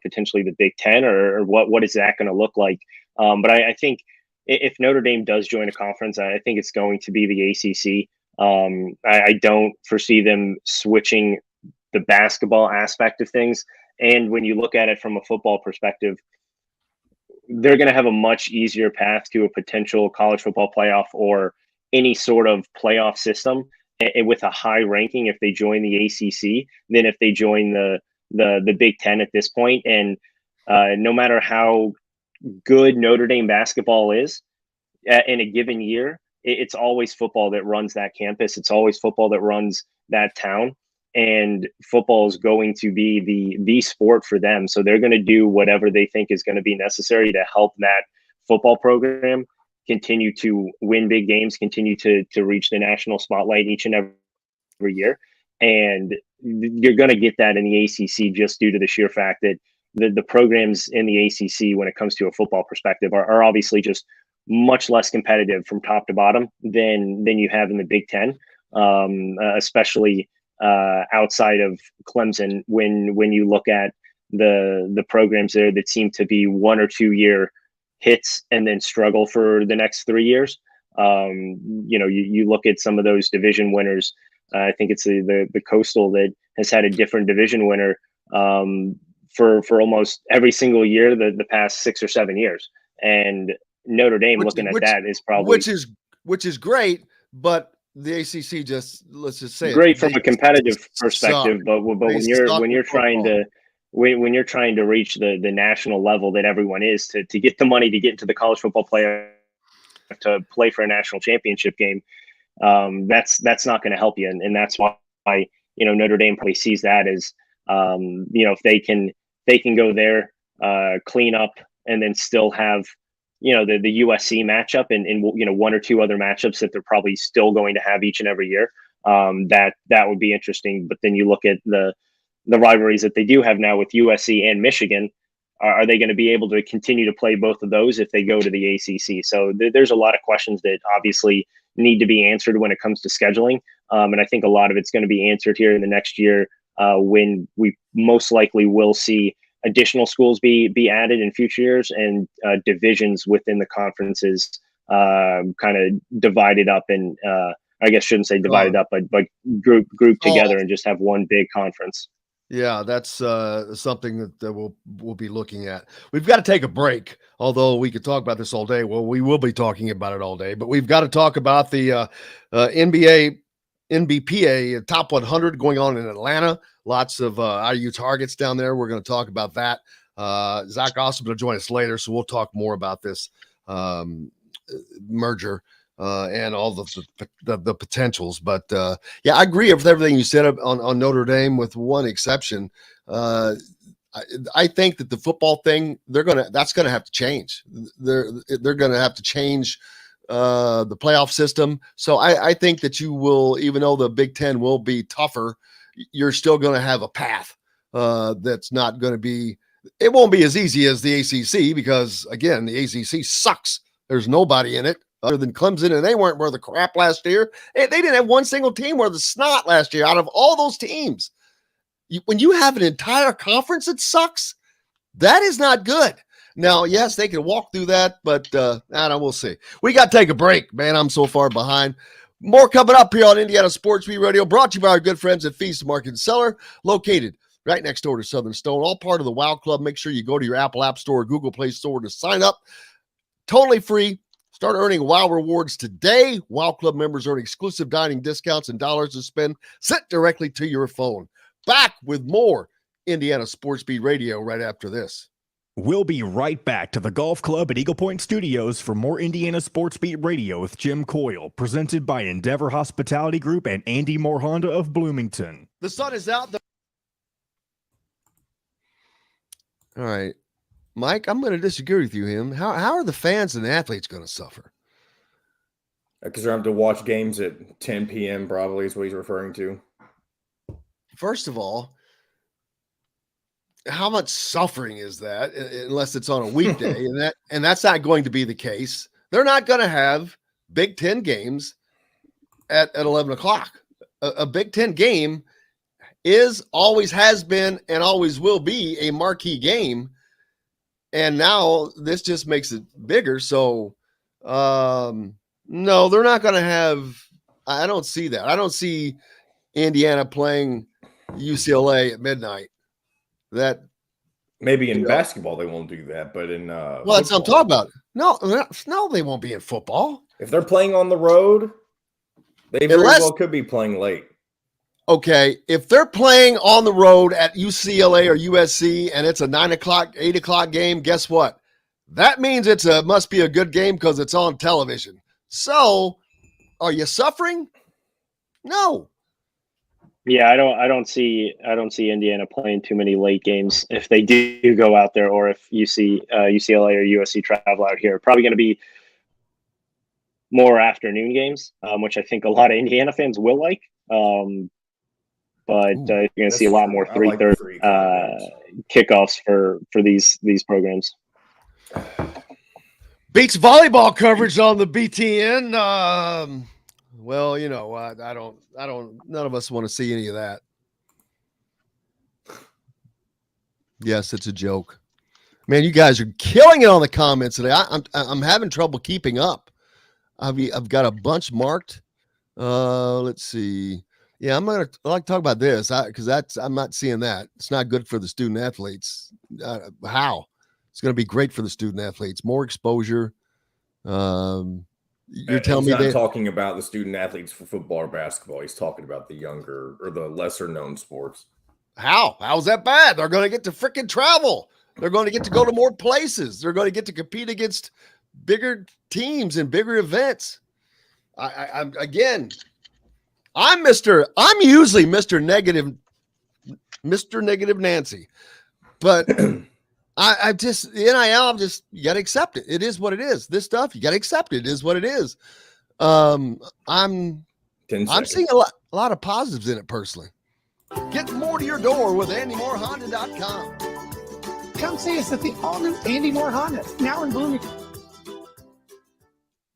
potentially the Big Ten, or what is that going to look like? But I think if Notre Dame does join a conference, I think it's going to be the ACC. I don't foresee them switching the basketball aspect of things. And when you look at it from a football perspective, they're going to have a much easier path to a potential college football playoff or any sort of playoff system with a high ranking if they join the ACC than if they join the Big Ten at this point. And no matter how good Notre Dame basketball is in a given year, it's always football that runs that campus. It's always football that runs that town. And football is going to be the sport for them. So they're going to do whatever they think is going to be necessary to help that football program continue to win big games, continue to reach the national spotlight each and every year. And you're going to get that in the ACC just due to the sheer fact that the programs in the ACC, when it comes to a football perspective, are obviously just much less competitive from top to bottom than you have in the Big Ten, especially outside of Clemson. When you look at the programs there that seem to be 1 or 2 year hits and then struggle for the next 3 years, you look at some of those division winners. I think it's the Coastal that has had a different division winner for almost every single year the past 6 or 7 years. And Notre Dame, looking at that, is probably which is great, but the ACC let's just say great from a competitive perspective. But when you're trying to reach the national level that everyone is to get the money to get into the college football playoff to play for a national championship game, that's not going to help you, and that's why Notre Dame probably sees that as if they can go there, clean up, and then still have the USC matchup and 1 or 2 other matchups that they're probably still going to have each and every year. That would be interesting. But then you look at the rivalries that they do have now with USC and Michigan. Are they going to be able to continue to play both of those if they go to the ACC? So there's a lot of questions that obviously need to be answered when it comes to scheduling. And I think a lot of it's going to be answered here in the next year when we most likely will see additional schools be added in future years and divisions within the conferences kind of divided up, and I guess shouldn't say divided up, but group together and just have one big conference. Yeah, that's something that we'll be looking at. We've got to take a break, although we could talk about this all day. Well, we will be talking about it all day, but we've got to talk about the NBPA top 100 going on in Atlanta. Lots of IU targets down there. We're going to talk about that. Zach Osterman will join us later, so we'll talk more about this merger and all the potentials. But yeah, I agree with everything you said on Notre Dame, with one exception. I think that the football thing, that's gonna have to change. They're gonna have to change the playoff system. So I think that you will, even though the Big Ten will be tougher, you're still going to have a path that's not going to be, it won't be as easy as the ACC, because again, the ACC sucks. There's nobody in it other than Clemson, and they weren't worth the crap last year. They didn't have one single team worth the snot last year out of all those teams. When you have an entire conference that sucks, that is not good. Now, yes, they can walk through that, but I don't know, we'll see. We got to take a break, man. I'm so far behind. More coming up here on Indiana Sports Beat Radio, brought to you by our good friends at Feast Market and Cellar, located right next door to Southern Stone, all part of the WOW Club. Make sure you go to your Apple App Store or Google Play Store to sign up. Totally free. Start earning WOW rewards today. WOW Club members earn exclusive dining discounts and dollars to spend sent directly to your phone. Back with more Indiana Sports Beat Radio right after this. We'll be right back to the Golf Club at Eagle Point Studios for more Indiana Sports Beat Radio with Jim Coyle, presented by Endeavor Hospitality Group and Andy Moore Honda of Bloomington. The sun is out. All right, Mike, I'm going to disagree with you. How are the fans and the athletes going to suffer? Because they're having to watch games at 10 p.m. probably is what he's referring to. First of all, how much suffering is that, unless it's on a weekday? and that's not going to be the case. They're not going to have Big Ten games at 11 o'clock. A Big Ten game always has been and always will be a marquee game. And now this just makes it bigger. So, no, they're not going to have, I don't see that. I don't see Indiana playing UCLA at midnight. That maybe in basketball they won't do that, but in well, that's what I'm talking about. No, they won't be in football. If they're playing on the road, they very well could be playing late. Okay, if they're playing on the road at UCLA or USC and it's a 9 o'clock, 8 o'clock game, guess what? That means must be a good game because it's on television. So, are you suffering? No. Yeah, I don't see Indiana playing too many late games if they do go out there, or if UCLA or USC travel out here. Probably going to be more afternoon games, which I think a lot of Indiana fans will like. But you're going to see a lot more 3:30 kickoffs for these programs. Beats volleyball coverage on the BTN. Well, you know, I don't, none of us want to see any of that. Yes, it's a joke. Man, you guys are killing it on the comments today. I'm having trouble keeping up. I've got a bunch marked. Let's see. Yeah, I like to talk about this because I'm not seeing that. It's not good for the student athletes. How? It's going to be great for the student athletes. More exposure. You're telling me he's not talking about the student athletes for football or basketball. He's talking about the younger or the lesser known sports. How's that bad? They're going to get to freaking travel. They're going to get to go to more places. They're going to get to compete against bigger teams and bigger events. I'm usually Mr. Negative Nancy, but I just, the NIL, you got to accept it. It is what it is. This stuff, you got to accept it. It is what it is. I'm seeing a lot of positives in it personally. Get more to your door with AndyMooreHonda.com. Come see us at the all-new Andy Moore Honda, now in Bloomington.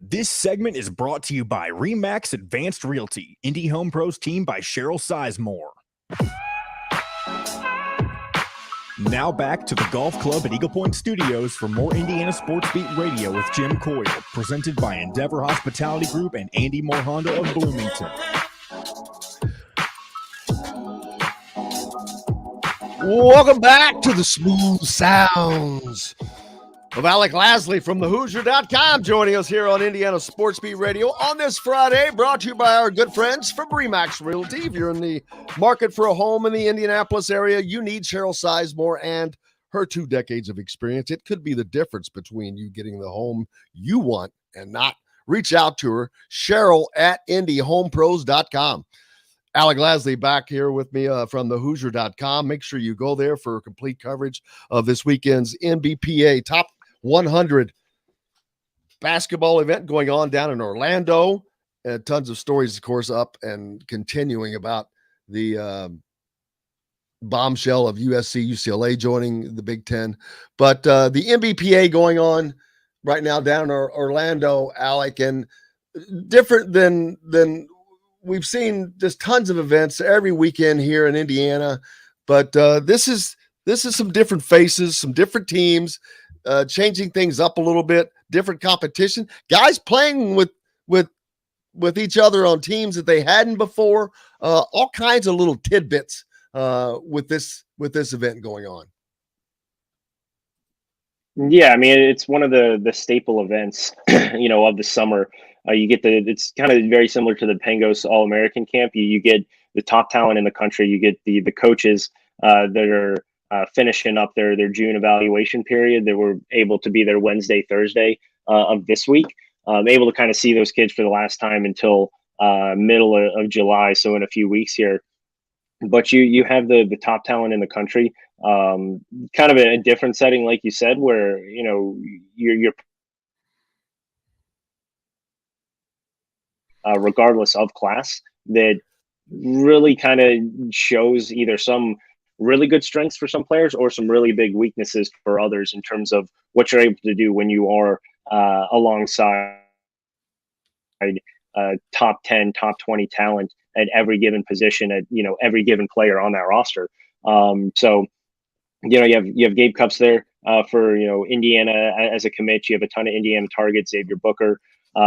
This segment is brought to you by Remax Advanced Realty, Indy Home Pros team by Cheryl Sizemore. Now back to the Golf Club at Eagle Point Studios for more Indiana Sports Beat Radio with Jim Coyle, presented by Endeavor Hospitality Group and Andy Moore Honda of Bloomington. Welcome back to the smooth sounds of Alec Lasley from thehoosier.com, joining us here on Indiana Sports Beat Radio on this Friday, brought to you by our good friends from Remax Realty. If you're in the market for a home in the Indianapolis area, you need Cheryl Sizemore and her 2 decades of experience. It could be the difference between you getting the home you want and not reach out to her, Cheryl at IndyHomePros.com. Alec Lasley back here with me from the Hoosier.com. Make sure you go there for complete coverage of this weekend's NBPA Top 100 basketball event going on down in Orlando. Tons of stories, of course, up and continuing about the bombshell of USC, UCLA joining the Big Ten. But the NBPA going on right now down in Orlando, Alec, and different than we've seen just tons of events every weekend here in Indiana, but this is some different faces, some different teams, changing things up a little bit, different competition, guys playing with each other on teams that they hadn't before, all kinds of little tidbits with this event going on. Yeah, I mean, it's one of the staple events, of the summer. You get it's kind of very similar to the Pangos All-American Camp. You get the top talent in the country. You get the coaches that are finishing up their June evaluation period. They were able to be there Wednesday, Thursday of this week. Able to kind of see those kids for the last time until middle of July, so in a few weeks here. But you have the top talent in the country, kind of a different setting, like you said, where you're regardless of class, that really kind of shows either some really good strengths for some players or some really big weaknesses for others in terms of what you're able to do when you are alongside top 10, top 20 talent at every given position, at every given player on that roster. So you have Gabe Cupps there for Indiana as a commit. You have a ton of Indiana targets. Xavier Booker.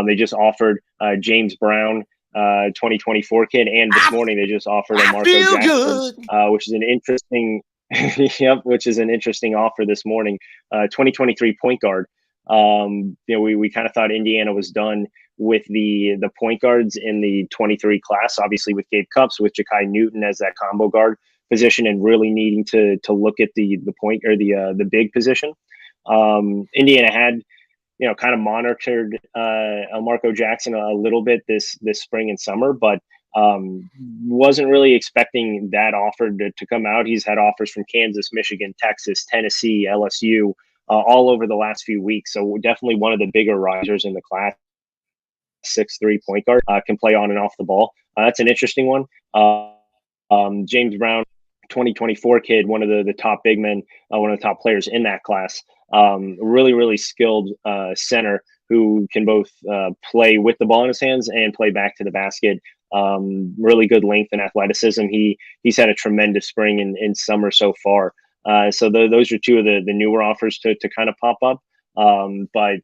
They just offered James Brown, 2024 kid, and this morning they just offered a Marco Jackson, which is an interesting, which is an interesting offer this morning. 2023 point guard. We kind of thought Indiana was done with the point guards in the 23 class, obviously with Gabe Cupps, with Ja'Kai Newton as that combo guard position, and really needing to look at the point or the big position. Indiana had kind of monitored Marco Jackson a little bit this spring and summer, but wasn't really expecting that offer to come out. He's had offers from Kansas, Michigan, Texas, Tennessee, LSU, all over the last few weeks. So definitely one of the bigger risers in the class. 6'3" point guard, can play on and off the ball. That's an interesting one. James Brown, 2024 kid, one of the top big men, one of the top players in that class. Really, really skilled center who can both play with the ball in his hands and play back to the basket. Really good length and athleticism. He's had a tremendous spring in summer so far. So those are two of the newer offers to kind of pop up. But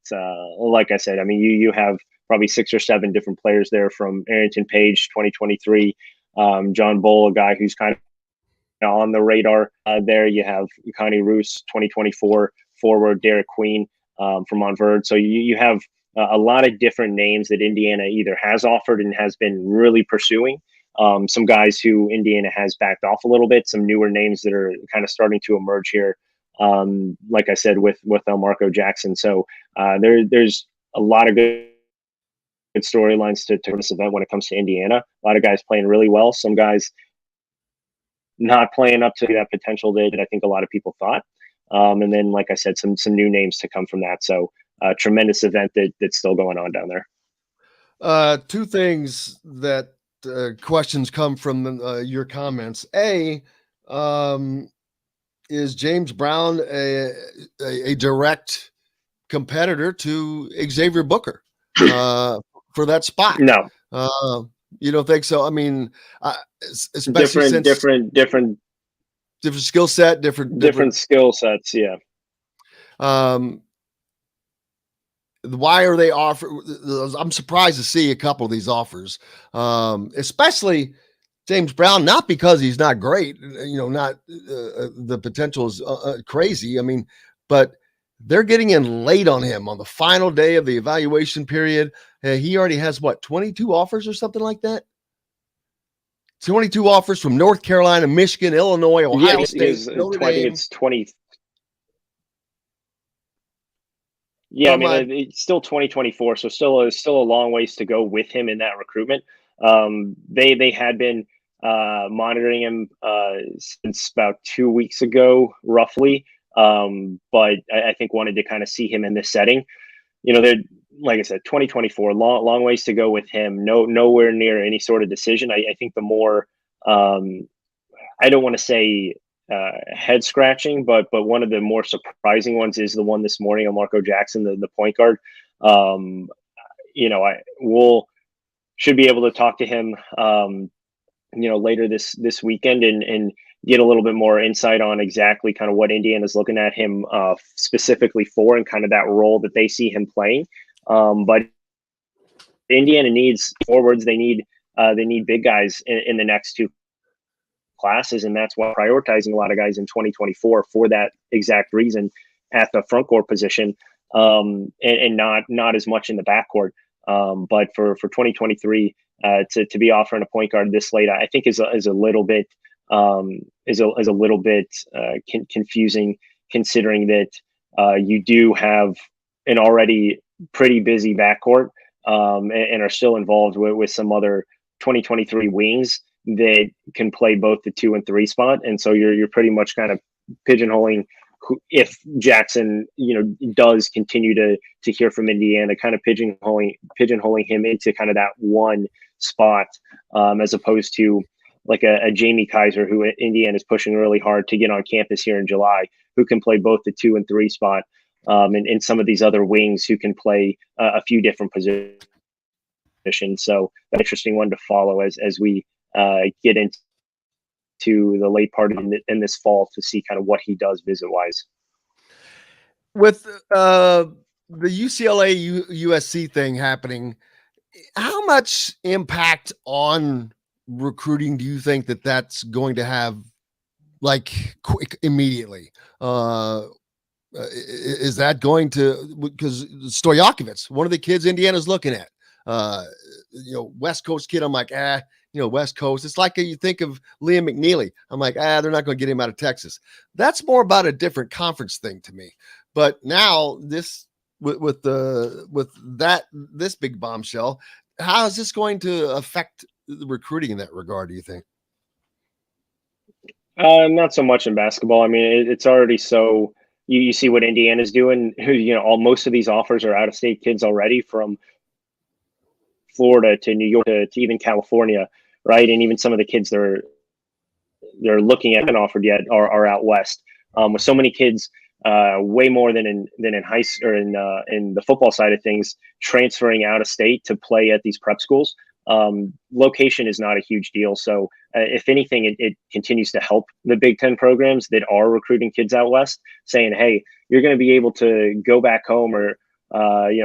like I said, I mean, you have probably 6 or 7 different players there, from Arrington Page, 2023, John Bull, a guy who's kind of on the radar there. You have Connie Roos, 2024 forward, Derek Queen from Montverde. So you have a lot of different names that Indiana either has offered and has been really pursuing. Some guys who Indiana has backed off a little bit, some newer names that are kind of starting to emerge here. Like I said, with Marco Jackson. So there's a lot of good storylines to this event when it comes to Indiana. A lot of guys playing really well. Some guys not playing up to that potential that I think a lot of people thought. And then, like I said, some new names to come from that. So tremendous event that's still going on down there. Two things that questions come from your comments. Is James Brown a direct competitor to Xavier Booker for that spot? No. You don't think so? I mean, especially different skill set, different skill sets. Yeah. Why are they offering? I'm surprised to see a couple of these offers, especially James Brown, not because he's not great, not the potential is crazy. I mean, but they're getting in late on him on the final day of the evaluation period. He already has 22 offers or something like that. 22 offers from North Carolina, Michigan, Illinois, Ohio State, Notre Dame. I think it's 20. Yeah, I Don't mean, mind. it's still 2024, so still a long ways to go with him in that recruitment. They had been monitoring him since about 2 weeks ago, roughly. But I think wanted to kind of see him in this setting. They're like I said, 2024, long ways to go with him. Nowhere near any sort of decision. I think the more I don't want to say head scratching, but one of the more surprising ones is the one this morning on Marco Jackson, the point guard. Um, I will should be able to talk to him, later this weekend and get a little bit more insight on exactly kind of what Indiana's looking at him specifically for and kind of that role that they see him playing. But Indiana needs forwards. They need big guys in the next two classes, and that's why prioritizing a lot of guys in 2024 for that exact reason at the front court position, and not as much in the backcourt. But for 2023, to be offering a point guard this late, I think is a little bit confusing, considering that you do have an already pretty busy backcourt, and are still involved with some other 2023 wings that can play both the 2 and 3 spot, and so you're pretty much kind of pigeonholing if Jackson does continue to hear from Indiana, kind of pigeonholing him into kind of that one spot, as opposed to like a Jamie Kaiser, who Indiana is pushing really hard to get on campus here in July, who can play both the 2 and 3 spot, and some of these other wings who can play a few different positions. So an interesting one to follow as we get into the late part in this fall to see kind of what he does visit wise. With the UCLA USC thing happening, how much impact on recruiting do you think that's going to have, like, quick immediately? Is that going to, because Stojakovic, one of the kids Indiana's looking at, West Coast kid, I'm like, West Coast. It's like you think of Liam McNeely. I'm like, they're not going to get him out of Texas. That's more about a different conference thing to me. But now this with this big bombshell, how is this going to affect the recruiting in that regard, do you think? Not so much in basketball. I mean, it's already so you see what Indiana's doing. Most of these offers are out of state kids already, from Florida to New York to even California, right? And even some of the kids they're looking at and offered yet are out west. With so many kids, way more than in high school or in the football side of things, transferring out of state to play at these prep schools. Location is not a huge deal. So if anything, it continues to help the Big Ten programs that are recruiting kids out west, saying, hey, you're going to be able to go back home or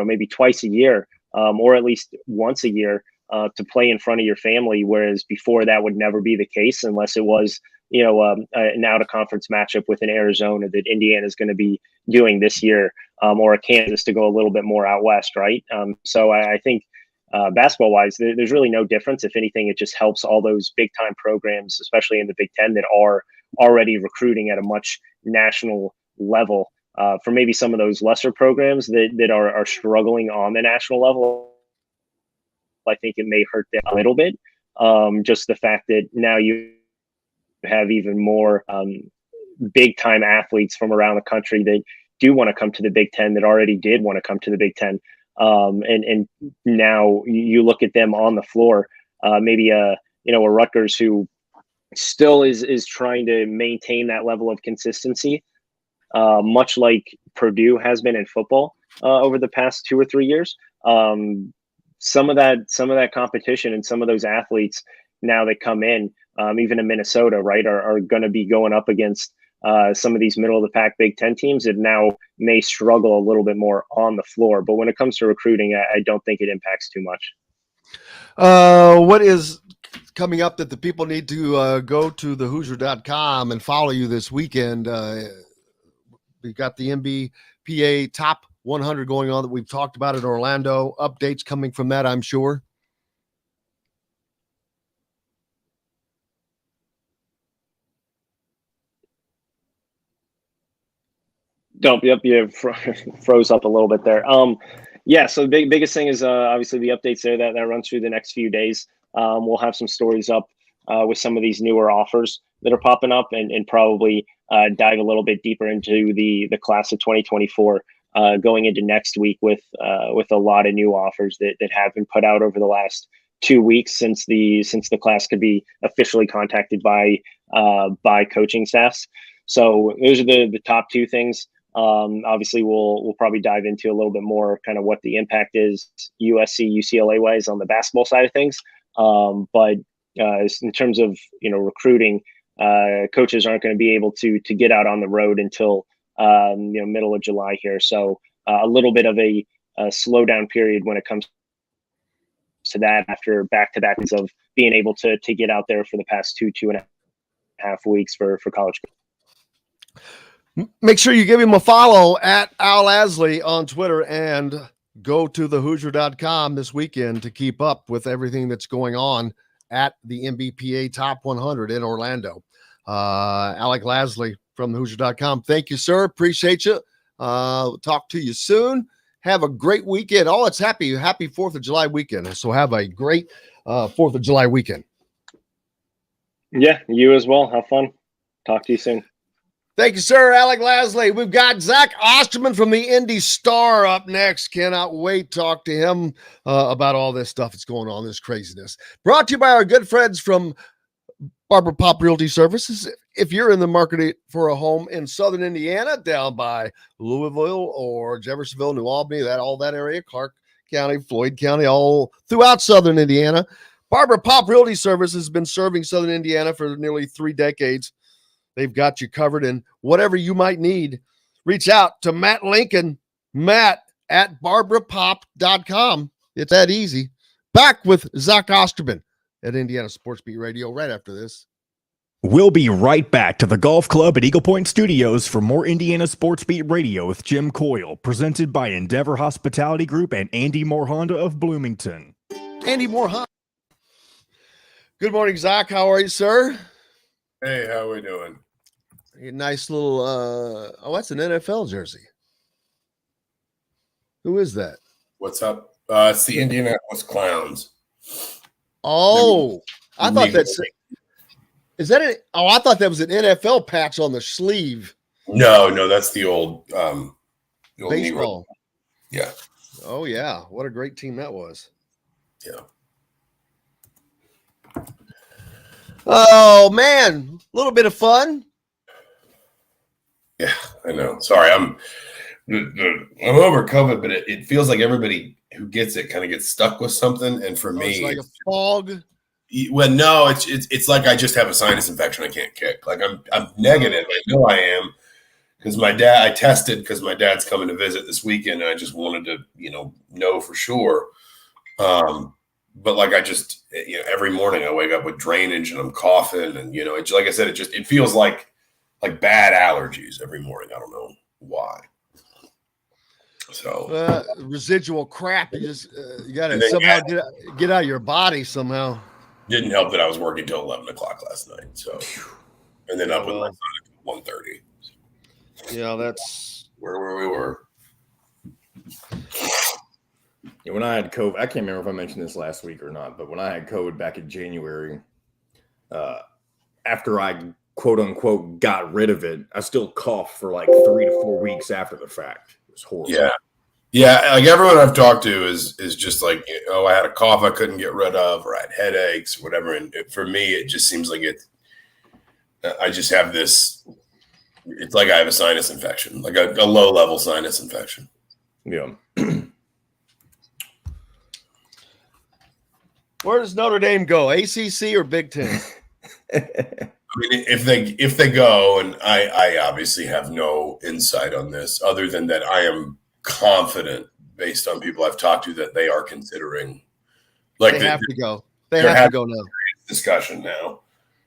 maybe twice a year, or at least once a year, to play in front of your family. Whereas before that would never be the case unless it was an out of conference matchup with an Arizona that Indiana is going to be doing this year, or a Kansas to go a little bit more out west, right? So I think basketball wise, there's really no difference. If anything, it just helps all those big time programs, especially in the Big Ten, that are already recruiting at a much national level. For maybe some of those lesser programs that are struggling on the national level, I think it may hurt them a little bit. Just the fact that now you have even more big time athletes from around the country that do want to come to the Big Ten, that already did want to come to the Big Ten. And now you look at them on the floor, maybe a Rutgers who still is trying to maintain that level of consistency, much like Purdue has been in football over the past 2 or 3 years. Some of that competition and some of those athletes now that come in, even in Minnesota, right, are going to be going up against some of these middle of the pack Big Ten teams that now may struggle a little bit more on the floor. But when it comes to recruiting, I don't think it impacts too much. What is coming up that the people need to go to thehoosier.com and follow you this weekend? We got the NBPA top 100 going on that we've talked about in Orlando. Updates coming from that, I'm sure. Yep, you froze up a little bit there. Yeah, so the biggest thing is obviously the updates there that runs through the next few days. We'll have some stories up with some of these newer offers that are popping up, and probably dive a little bit deeper into the class of 2024 going into next week with a lot of new offers that have been put out over the last 2 weeks since the class could be officially contacted by coaching staffs. So those are the top two things. Obviously, we'll probably dive into a little bit more kind of what the impact is USC, UCLA wise on the basketball side of things. But in terms of recruiting, coaches aren't going to be able to get out on the road until middle of July here. So a little bit of a slowdown period when it comes to that after back-to-back weeks of being able to get out there for the past two and a half weeks for college. Make sure you give him a follow at Al Lasley on Twitter and go to thehoosier.com this weekend to keep up with everything that's going on at the NBPA Top 100 in Orlando. Alec Lasley from thehoosier.com. Thank you, sir. Appreciate you. Talk to you soon. Have a great weekend. Oh, it's happy 4th of July weekend. So have a great 4th of July weekend. Yeah, you as well. Have fun. Talk to you soon. Thank you, sir. Alec Lasley. We've got Zach Osterman from the Indy Star up next. Cannot wait to talk to him about all this stuff that's going on, this craziness. Brought to you by our good friends from Barbara Pop Realty Services. If you're in the market for a home in Southern Indiana, down by Louisville or Jeffersonville, New Albany, all that area, Clark County, Floyd County, all throughout Southern Indiana, Barbara Pop Realty Services has been serving Southern Indiana for nearly 3 decades. They've got you covered in whatever you might need. Reach out to Matt Lincoln, Matt at barbarapop.com. It's that easy. Back with Zach Osterman at Indiana Sports Beat Radio right after this. We'll be right back to the Golf Club at Eagle Point Studios for more Indiana Sports Beat Radio with Jim Coyle, presented by Endeavor Hospitality Group and Andy Moore Honda of Bloomington. Andy Moore Honda. Good morning, Zach. How are you, sir? Hey, how we doing? A nice little, that's an NFL jersey. Who is that? What's up? It's the Indianapolis Clowns. Oh, I thought that's, is that it? Oh, I thought that was an NFL patch on the sleeve. No, that's the old, baseball. Yeah. Oh, yeah. What a great team that was. Yeah. Oh, man. A little bit of fun. Yeah, I know. Sorry, I'm over COVID, but it feels like everybody who gets it kind of gets stuck with something. And for me, it's like a fog. Well, no, it's like I just have a sinus infection I can't kick. Like I'm negative. I know I am because I tested because my dad's coming to visit this weekend, and I just wanted to know for sure. But like I just every morning I wake up with drainage and I'm coughing, and it's like I said, it feels like bad allergies every morning. I don't know why. So residual crap. You got to somehow get out of your body somehow. Didn't help that I was working till 11 o'clock last night. So, and then up with my son at 1:30. Yeah, that's where we were. Yeah, when I had COVID, I can't remember if I mentioned this last week or not, but when I had COVID back in January, after I quote unquote got rid of it, I still coughed for like 3 to 4 weeks after the fact. It was horrible. Yeah. Like everyone I've talked to is just like, I had a cough I couldn't get rid of, or I had headaches, whatever. And for me, it just seems like I just have this. It's like I have a sinus infection, like a low level sinus infection. Yeah. Where does Notre Dame go? ACC or Big Ten? I mean, if they go, and I obviously have no insight on this other than that I am confident based on people I've talked to that they are considering. Like they have to go. They have to go now. Discussion now.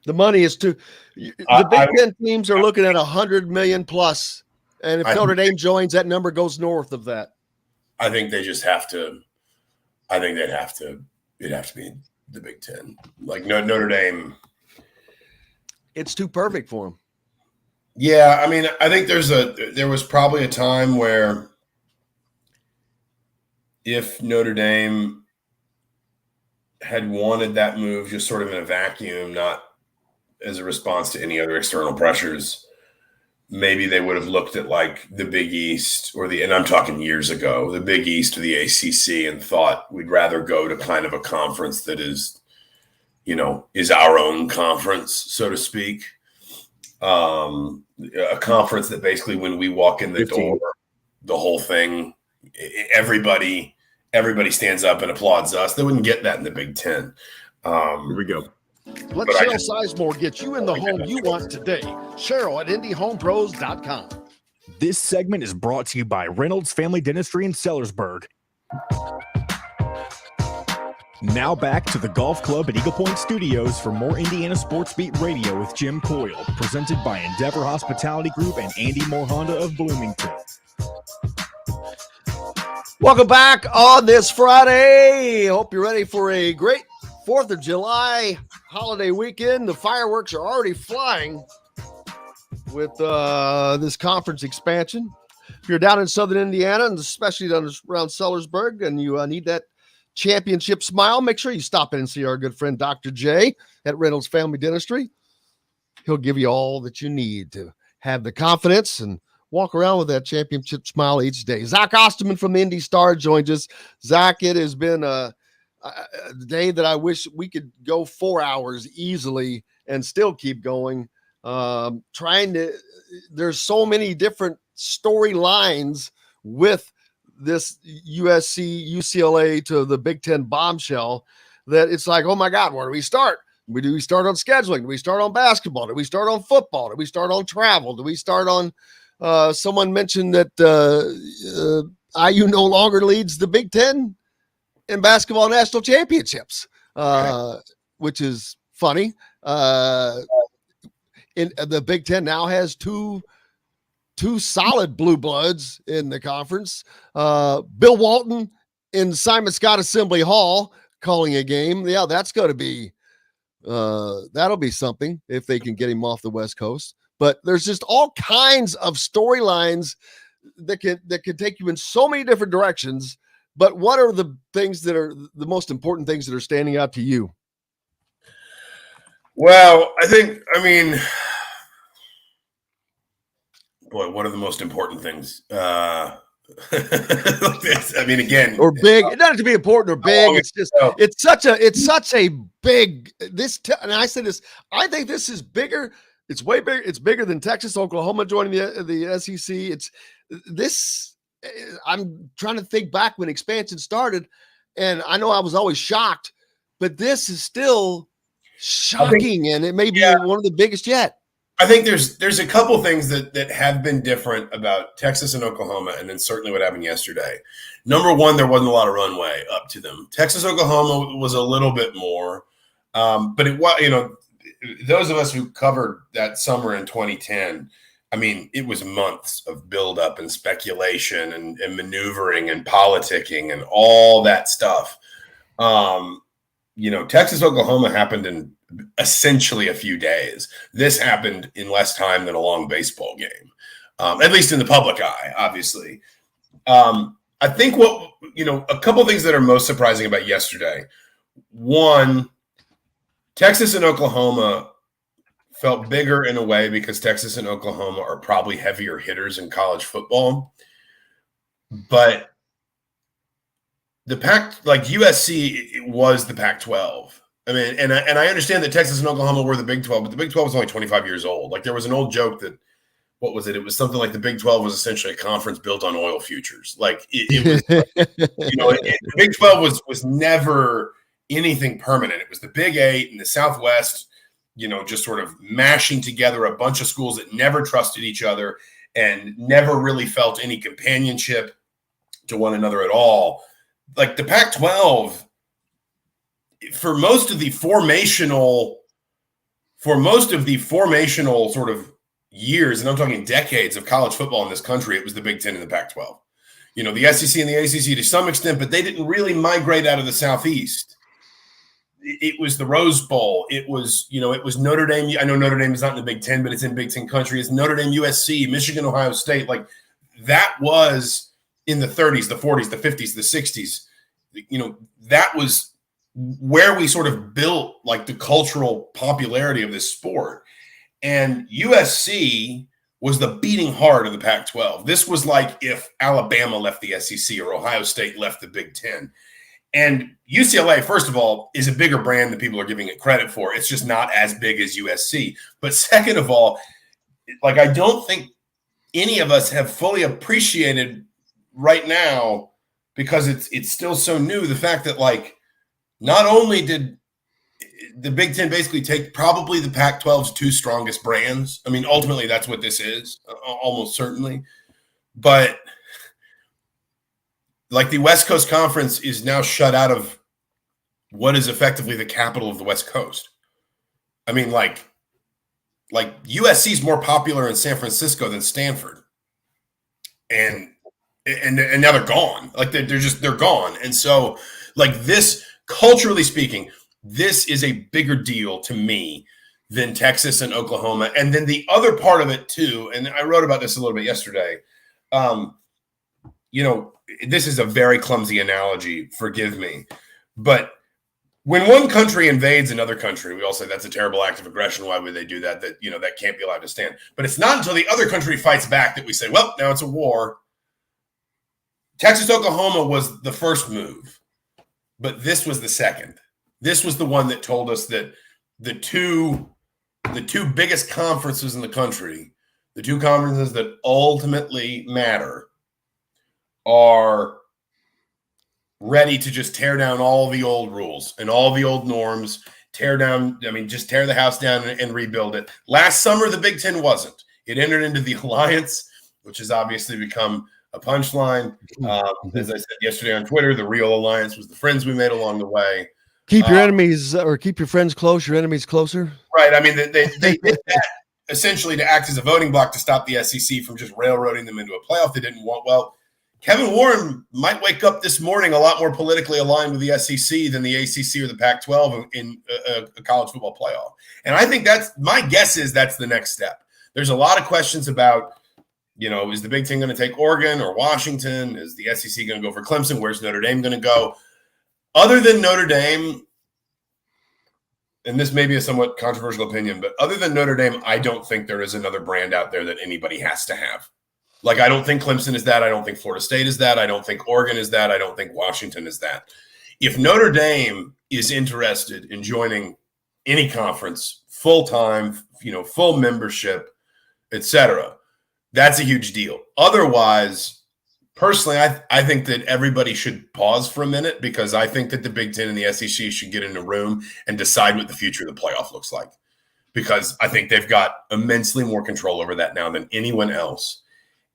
The money is too. The Big Ten teams are looking at $100 million plus, and if Notre Dame joins, that number goes north of that. I think they just have to. I think they'd have to. It'd have to be the Big Ten. Like Notre Dame. It's too perfect for them. Yeah, I mean, I think there was probably a time where if Notre Dame had wanted that move just sort of in a vacuum, not as a response to any other external pressures, maybe they would have looked at like the Big East and I'm talking years ago, the Big East or the ACC, and thought we'd rather go to kind of a conference that is our own conference, so to speak. A conference that basically when we walk in the 15. door, the whole thing, everybody stands up and applauds us. They wouldn't get that in the Big Ten. Here we go. Let Cheryl Sizemore get you in the home you want today. Cheryl at IndyHomePros.com. This segment is brought to you by Reynolds Family Dentistry in Sellersburg. Now back to the Golf Club at Eagle Point Studios for more Indiana Sports Beat Radio with Jim Coyle, presented by Endeavor Hospitality Group and Andy Moore Honda of Bloomington. Welcome back on this Friday. Hope you're ready for a great 4th of July holiday weekend. The fireworks are already flying with this conference expansion. If you're down in southern Indiana, and especially down around Sellersburg, and you need that championship smile, make sure you stop in and see our good friend Dr. J at Reynolds Family Dentistry. He'll give you all that you need to have the confidence and walk around with that championship smile each day. Zach Osterman from the Indy Star joins us. Zach, it has been a day that I wish we could go 4 hours easily and still keep going. There's so many different storylines with this USC, UCLA to the Big Ten bombshell that it's like, oh my God, where do we start? Do we start on scheduling? Do we start on basketball? Do we start on football? Do we start on travel? Do we start on someone mentioned that IU no longer leads the Big Ten in basketball national championships, which is funny. In the Big Ten now has two solid blue bloods in the conference. Bill Walton in Simon Scott Assembly Hall calling a game. Yeah, that's going to be that'll be something if they can get him off the West Coast. But there's just all kinds of storylines that can take you in so many different directions. But what are the things that are the most important things that are standing out to you? Well, boy, what are the most important things? Again, or big. It doesn't have to be important or big. It's just it's such a big and I said this. I think this is bigger. It's way bigger. It's bigger than Texas, Oklahoma joining the SEC. It's this. I'm trying to think back when expansion started, and I know I was always shocked, but this is still shocking, and it may be one of the biggest yet. I think there's a couple things that have been different about Texas and Oklahoma, and then certainly what happened yesterday. Number one, there wasn't a lot of runway up to them. Texas, Oklahoma was a little bit more, but it was, those of us who covered that summer in 2010, it was months of buildup and speculation and maneuvering and politicking and all that stuff. Texas, Oklahoma happened in essentially a few days. This happened in less time than a long baseball game, at least in the public eye, obviously. I think a couple of things that are most surprising about yesterday. One, Texas and Oklahoma felt bigger in a way because Texas and Oklahoma are probably heavier hitters in college football. But the USC was the Pac-12. And I understand that Texas and Oklahoma were the Big 12, but the Big 12 was only 25 years old. Like there was an old joke that, what was it? It was something like the Big 12 was essentially a conference built on oil futures. Like it was, the Big 12 was never anything permanent. It was the Big 8 and the Southwest, just sort of mashing together a bunch of schools that never trusted each other and never really felt any companionship to one another at all. Like the Pac-12, for most of the formational sort of years, and I'm talking decades of college football in this country, it was the Big Ten and the Pac-12. The SEC and the ACC to some extent, but they didn't really migrate out of the Southeast. it was the Rose Bowl. It was Notre Dame. I know Notre Dame is not in the Big Ten, but it's in Big Ten country. It's Notre Dame, USC, Michigan, Ohio State. Like that was in the 30s, the 40s, the 50s, the 60s. That was where we sort of built like the cultural popularity of this sport. And USC was the beating heart of the Pac-12. This was like if Alabama left the SEC or Ohio State left the Big Ten. And UCLA, first of all, is a bigger brand than people are giving it credit for. It's just not as big as USC. But second of all, like I don't think any of us have fully appreciated right now, because it's still so new, the fact that like not only did the Big Ten basically take probably the Pac-12's two strongest brands. I mean, ultimately that's what this is, almost certainly. But like the West Coast Conference is now shut out of what is effectively the capital of the West Coast. I mean, like USC is more popular in San Francisco than Stanford. And now they're gone. Like they're gone. And so like this, culturally speaking, this is a bigger deal to me than Texas and Oklahoma. And then the other part of it too, and I wrote about this a little bit yesterday. This is a very clumsy analogy, forgive me. But when one country invades another country, we all say that's a terrible act of aggression. Why would they do that? That can't be allowed to stand. But it's not until the other country fights back that we say, well, now it's a war. Texas, Oklahoma was the first move, but this was the second. This was the one that told us that the two biggest conferences in the country, the two conferences that ultimately matter, are ready to just tear down all the old rules and all the old norms, just tear the house down and rebuild it. Last summer, the Big Ten wasn't. It entered into the alliance, which has obviously become a punchline. As I said yesterday on Twitter, the real alliance was the friends we made along the way. Keep your enemies or keep your friends close, your enemies closer. Right. I mean, they did that essentially to act as a voting block to stop the SEC from just railroading them into a playoff they didn't want. Well, Kevin Warren might wake up this morning a lot more politically aligned with the SEC than the ACC or the Pac-12 in a college football playoff. And I think my guess is that's the next step. There's a lot of questions about, is the Big Ten going to take Oregon or Washington? Is the SEC going to go for Clemson? Where's Notre Dame going to go? Other than Notre Dame, and this may be a somewhat controversial opinion, but other than Notre Dame, I don't think there is another brand out there that anybody has to have. Like, I don't think Clemson is that. I don't think Florida State is that. I don't think Oregon is that. I don't think Washington is that. If Notre Dame is interested in joining any conference full-time, full membership, etc., that's a huge deal. Otherwise, personally, I think that everybody should pause for a minute, because I think that the Big Ten and the SEC should get in a room and decide what the future of the playoff looks like, because I think they've got immensely more control over that now than anyone else.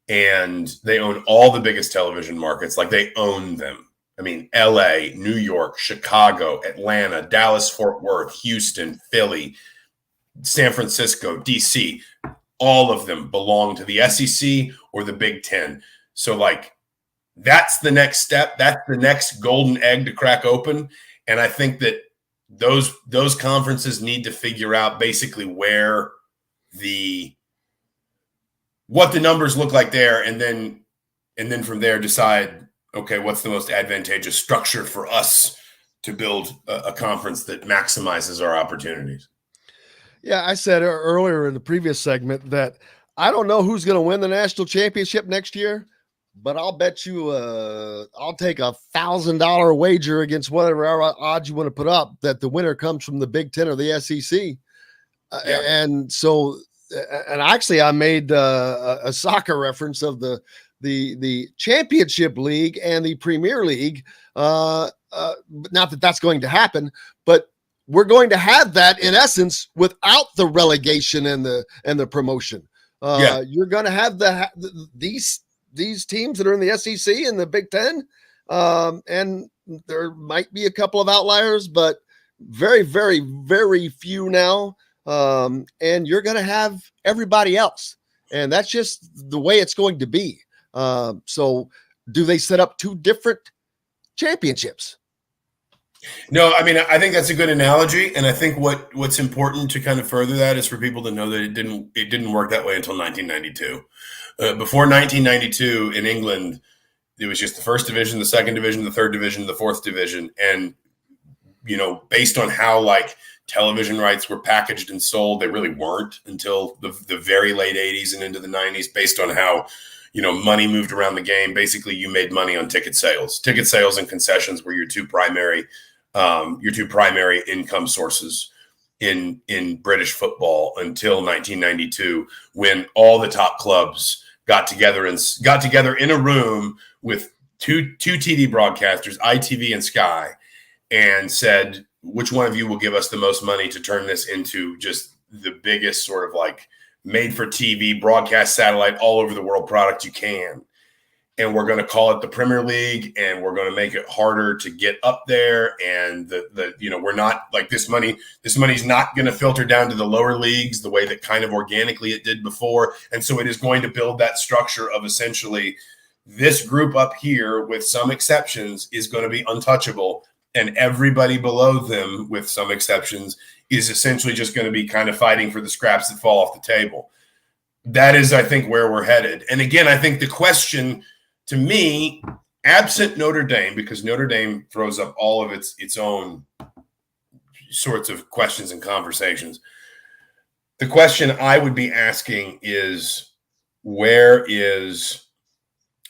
And they own all the biggest television markets. Like, they own them. I mean, LA, New York, Chicago, Atlanta, Dallas, Fort Worth, Houston, Philly, San Francisco, DC, all of them belong to the SEC or the Big Ten. So, like, that's the next step. That's the next golden egg to crack open. And I think that those conferences need to figure out basically what the numbers look like there, and then from there decide, okay, what's the most advantageous structure for us to build a conference that maximizes our opportunities. Yeah, I said earlier in the previous segment that I don't know who's going to win the national championship next year, but I'll bet you I'll take $1,000 wager against whatever odds you want to put up that the winner comes from the Big Ten or the SEC. And so, and actually I made a soccer reference of the championship league and the Premier League. Not that that's going to happen, but we're going to have that in essence without the relegation and the promotion. You're going to have these teams that are in the SEC and the Big Ten, and there might be a couple of outliers, but very, very, very few now. And you're going to have everybody else, and that's just the way it's going to be. So do they set up two different championships? No, I mean, I think that's a good analogy, and I think what's important to kind of further that is for people to know that it didn't work that way until 1992. Before 1992 in England, it was just the first division, the second division, the third division, the fourth division, and based on how like television rights were packaged and sold, they really weren't until the very late 80s and into the 90s. Based on how money moved around the game, basically you made money on ticket sales. Ticket sales and concessions were your two primary income sources in British football until 1992, when all the top clubs got together in a room with two TV broadcasters, ITV and Sky, and said, which one of you will give us the most money to turn this into just the biggest sort of like made for TV broadcast satellite all over the world product you can. And we're going to call it the Premier League, and we're going to make it harder to get up there. And we're not like this money's not going to filter down to the lower leagues the way that kind of organically it did before. And so it is going to build that structure of essentially this group up here, with some exceptions, is going to be untouchable. And everybody below them, with some exceptions, is essentially just going to be kind of fighting for the scraps that fall off the table. That is, I think, where we're headed. And again, I think the question to me, absent Notre Dame, because Notre Dame throws up all of its own sorts of questions and conversations, the question I would be asking is, where is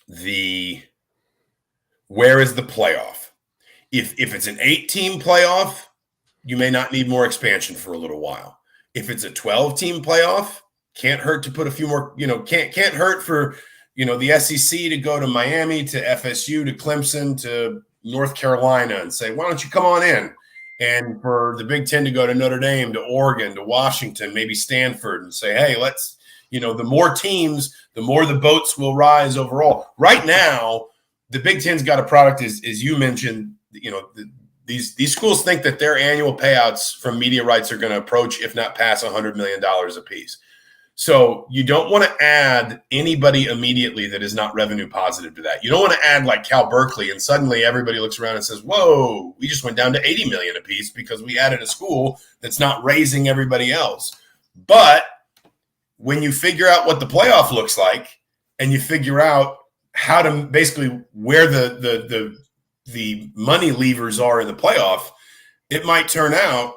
the playoff? If it's an 8-team playoff, you may not need more expansion for a little while. If it's a 12-team playoff, can't hurt to put a few more, can't hurt for, the SEC to go to Miami, to FSU, to Clemson, to North Carolina and say, why don't you come on in? And for the Big Ten to go to Notre Dame, to Oregon, to Washington, maybe Stanford, and say, hey, let's, the more teams, the more the boats will rise overall. Right now, the Big Ten's got a product, as you mentioned, these schools think that their annual payouts from media rights are going to approach, if not pass, $100 million a piece. So you don't want to add anybody immediately that is not revenue positive to that. You don't want to add like Cal Berkeley and suddenly everybody looks around and says, whoa, we just went down to 80 million a piece because we added a school that's not raising everybody else. But when you figure out what the playoff looks like, and you figure out how to basically where the money levers are in the playoff, it might turn out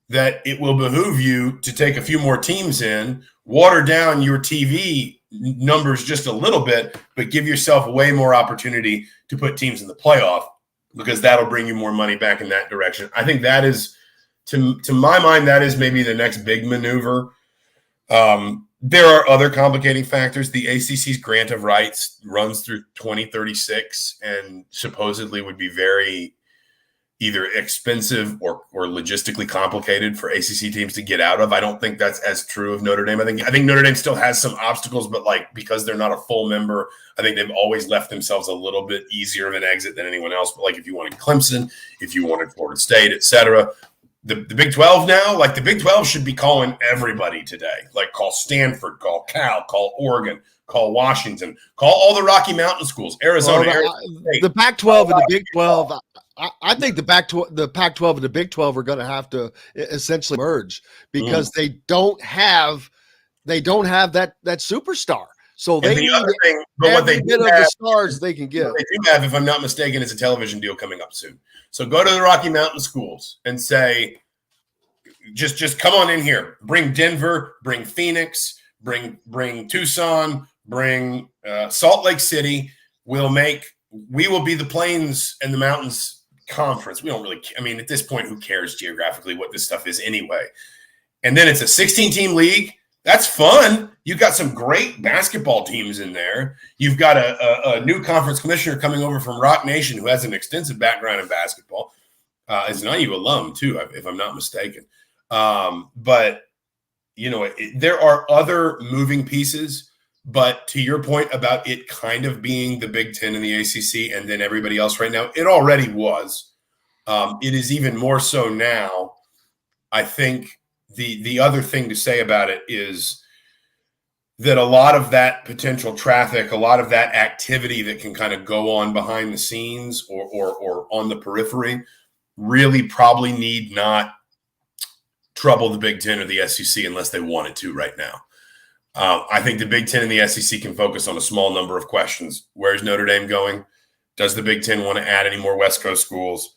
that it will behoove you to take a few more teams in, water down your TV numbers just a little bit, but give yourself way more opportunity to put teams in the playoff, because that'll bring you more money back in that direction. I think that is, to my mind, that is maybe the next big maneuver. There are other complicating factors. The ACC's grant of rights runs through 2036 and supposedly would be very either expensive or logistically complicated for ACC teams to get out of. I don't think that's as true of Notre Dame. I think Notre Dame still has some obstacles, but like, because they're not a full member, I think they've always left themselves a little bit easier of an exit than anyone else. But like, if you wanted Clemson, if you wanted Florida State, et cetera, the Big 12 now, like the Big 12 should be calling everybody today. Like, call Stanford, call Cal, call Oregon, call Washington, call all the Rocky Mountain schools, Arizona. The Pac-12 and the Big 12. I think the Pac-12 and the Big 12 are going to have to essentially merge, because they don't have that superstar. So they need every bit of the stars they can get. What they do have, if I'm not mistaken, is a television deal coming up soon. So go to the Rocky Mountain schools and say, just come on in here. Bring Denver, bring Phoenix, bring Tucson, bring Salt Lake City. We will be the Plains and the Mountains Conference. We don't really, at this point, who cares geographically what this stuff is anyway? And then it's a 16-team league. That's fun. You've got some great basketball teams in there. You've got a new conference commissioner coming over from Rock Nation who has an extensive background in basketball. Is an IU alum, too, if I'm not mistaken. But, there are other moving pieces. But to your point about it kind of being the Big Ten and the ACC and then everybody else right now, it already was. It is even more so now. I think the other thing to say about it is that a lot of that potential traffic, a lot of that activity that can kind of go on behind the scenes or on the periphery really probably need not trouble the Big Ten or the SEC unless they wanted to right now. I think the Big Ten and the SEC can focus on a small number of questions. Where's Notre Dame going? Does the Big Ten want to add any more West Coast schools?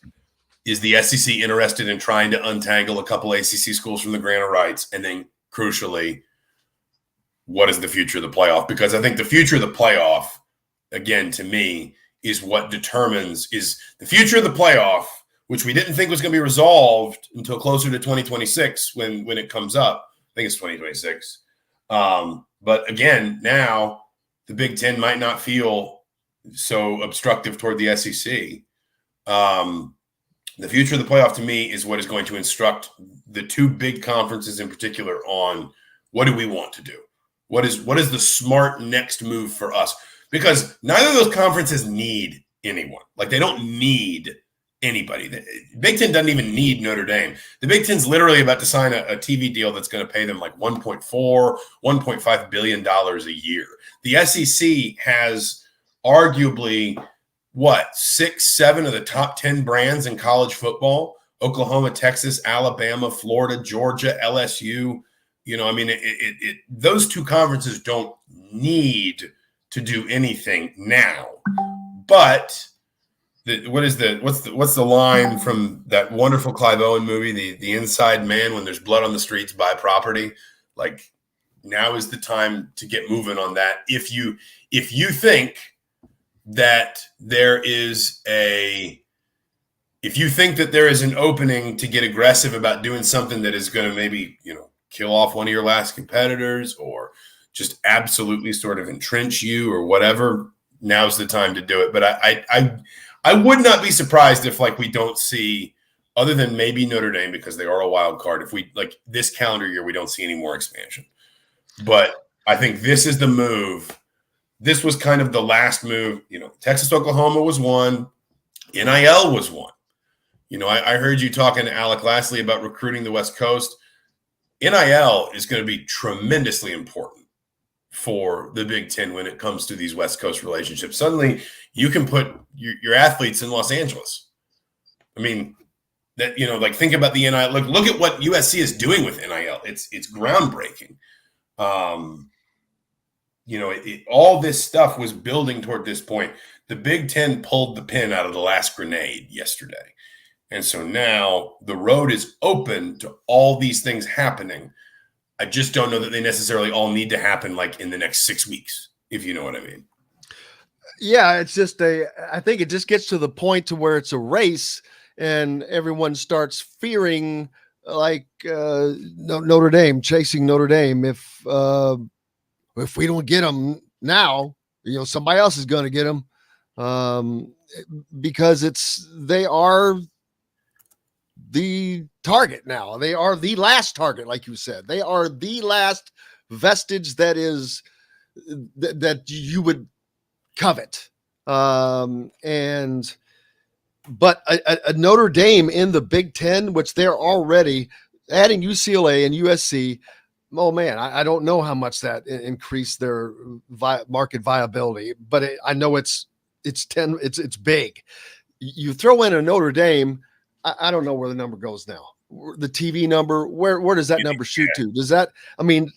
Is the SEC interested in trying to untangle a couple ACC schools from the grant of rights? And then, crucially, what is the future of the playoff? Because I think the future of the playoff, again, to me, is what determines is the future of the playoff, which we didn't think was going to be resolved until closer to 2026 when it comes up. I think it's 2026. But again, now the Big Ten might not feel so obstructive toward the SEC. The future of the playoff to me is what is going to instruct the two big conferences in particular on what do we want to do? What is the smart next move for us? Because neither of those conferences need anyone. Like, they don't need anybody. The Big Ten doesn't even need Notre Dame. The Big Ten's literally about to sign a TV deal that's going to pay them like $1.5 billion a year. The SEC has arguably – 6, 7 of the top 10 brands in college football: Oklahoma, Texas, Alabama, Florida, Georgia, LSU. Those two conferences don't need to do anything now. But what's the line from that wonderful Clive Owen movie, the Inside Man? When there's blood on the streets, buy property. Like, now is the time to get moving on that. If you think that there is an opening to get aggressive about doing something that is going to maybe, kill off one of your last competitors or just absolutely sort of entrench you or whatever, now's the time to do it. But I would not be surprised if, like, we don't see, other than maybe Notre Dame because they are a wild card, if we, like, this calendar year, we don't see any more expansion. But I think this is the move. This was kind of the last move. Texas, Oklahoma was one. NIL was one. I heard you talking to Alec Lasley about recruiting the West Coast. NIL is going to be tremendously important for the Big Ten when it comes to these West Coast relationships. Suddenly, you can put your athletes in Los Angeles. I mean, that think about the NIL. Look at what USC is doing with NIL. It's groundbreaking. All this stuff was building toward this point. The Big Ten pulled the pin out of the last grenade yesterday. And so now the road is open to all these things happening. I just don't know that they necessarily all need to happen like in the next 6 weeks, if you know what I mean. Yeah, it's just I think it just gets to the point to where it's a race and everyone starts fearing like Notre Dame, chasing Notre Dame. If we don't get them now, somebody else is going to get them because they are the target now. They are the last target, like you said. They are the last vestige that is that you would covet. But a Notre Dame in the Big Ten, which they're already adding UCLA and USC. Oh man, I don't know how much that increased their market viability, but I know it's big. You throw in a Notre Dame, I don't know where the number goes now. The TV number, where does that number shoot to? Does that? I mean,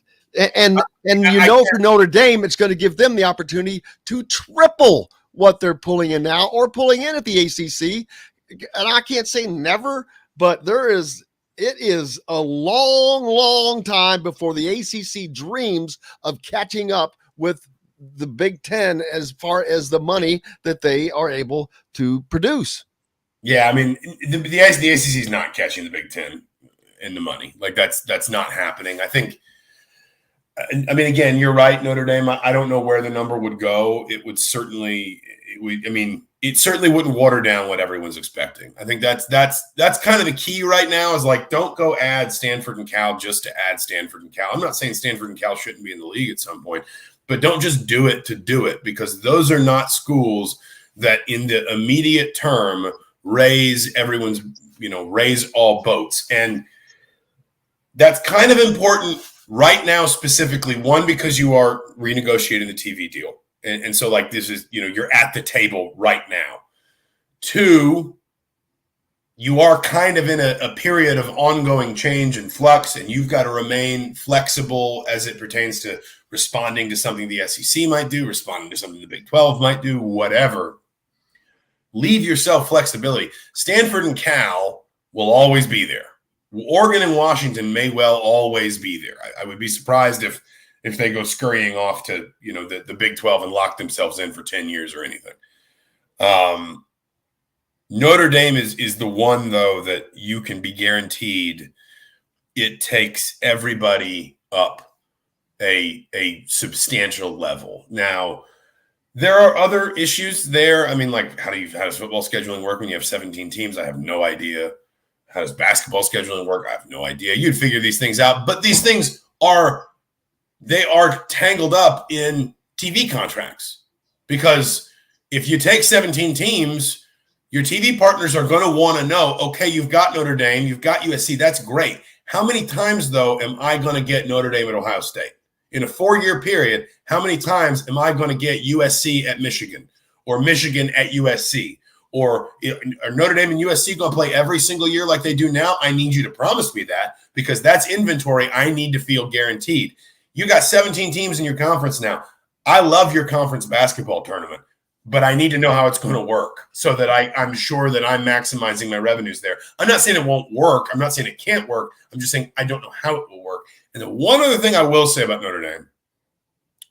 and for Notre Dame, it's going to give them the opportunity to triple what they're pulling in now or pulling in at the ACC. And I can't say never, but it is a long, long time before the ACC dreams of catching up with the Big Ten as far as the money that they are able to produce. Yeah, I mean, the ACC is not catching the Big Ten in the money. Like that's not happening. I think. I mean, again, you're right, Notre Dame. I don't know where the number would go. It certainly wouldn't water down what everyone's expecting. I think that's kind of the key right now is like, don't go add Stanford and Cal just to add Stanford and Cal. I'm not saying Stanford and Cal shouldn't be in the league at some point, but don't just do it to do it, because those are not schools that in the immediate term raise all boats. And that's kind of important right now, specifically, one, because you are renegotiating the TV deal. And so like this is, you're at the table right now. Two, you are kind of in a period of ongoing change and flux, and you've got to remain flexible as it pertains to responding to something the SEC might do, responding to something the Big 12 might do, whatever. Leave yourself flexibility. Stanford and Cal will always be there. Oregon and Washington may well always be there. I would be surprised if they go scurrying off to the Big 12 and lock themselves in for 10 years or anything. Notre Dame is the one, though, that you can be guaranteed it takes everybody up a substantial level. Now, there are other issues there. I mean, like, how does football scheduling work when you have 17 teams? I have no idea. How does basketball scheduling work? I have no idea. You'd figure these things out, but these things are tangled up in TV contracts, because if you take 17 teams, your TV partners are going to want to know, okay, you've got Notre Dame, you've got USC. That's great. How many times, though, am I going to get Notre Dame at Ohio State? In a 4-year period, how many times am I going to get USC at Michigan, or Michigan at USC? Or are Notre Dame and USC going to play every single year like they do now? I need you to promise me that, because that's inventory I need to feel guaranteed. You got 17 teams in your conference now. I love your conference basketball tournament, but I need to know how it's going to work so that I'm sure that I'm maximizing my revenues there. I'm not saying it won't work. I'm not saying it can't work. I'm just saying I don't know how it will work. And the one other thing I will say about Notre Dame,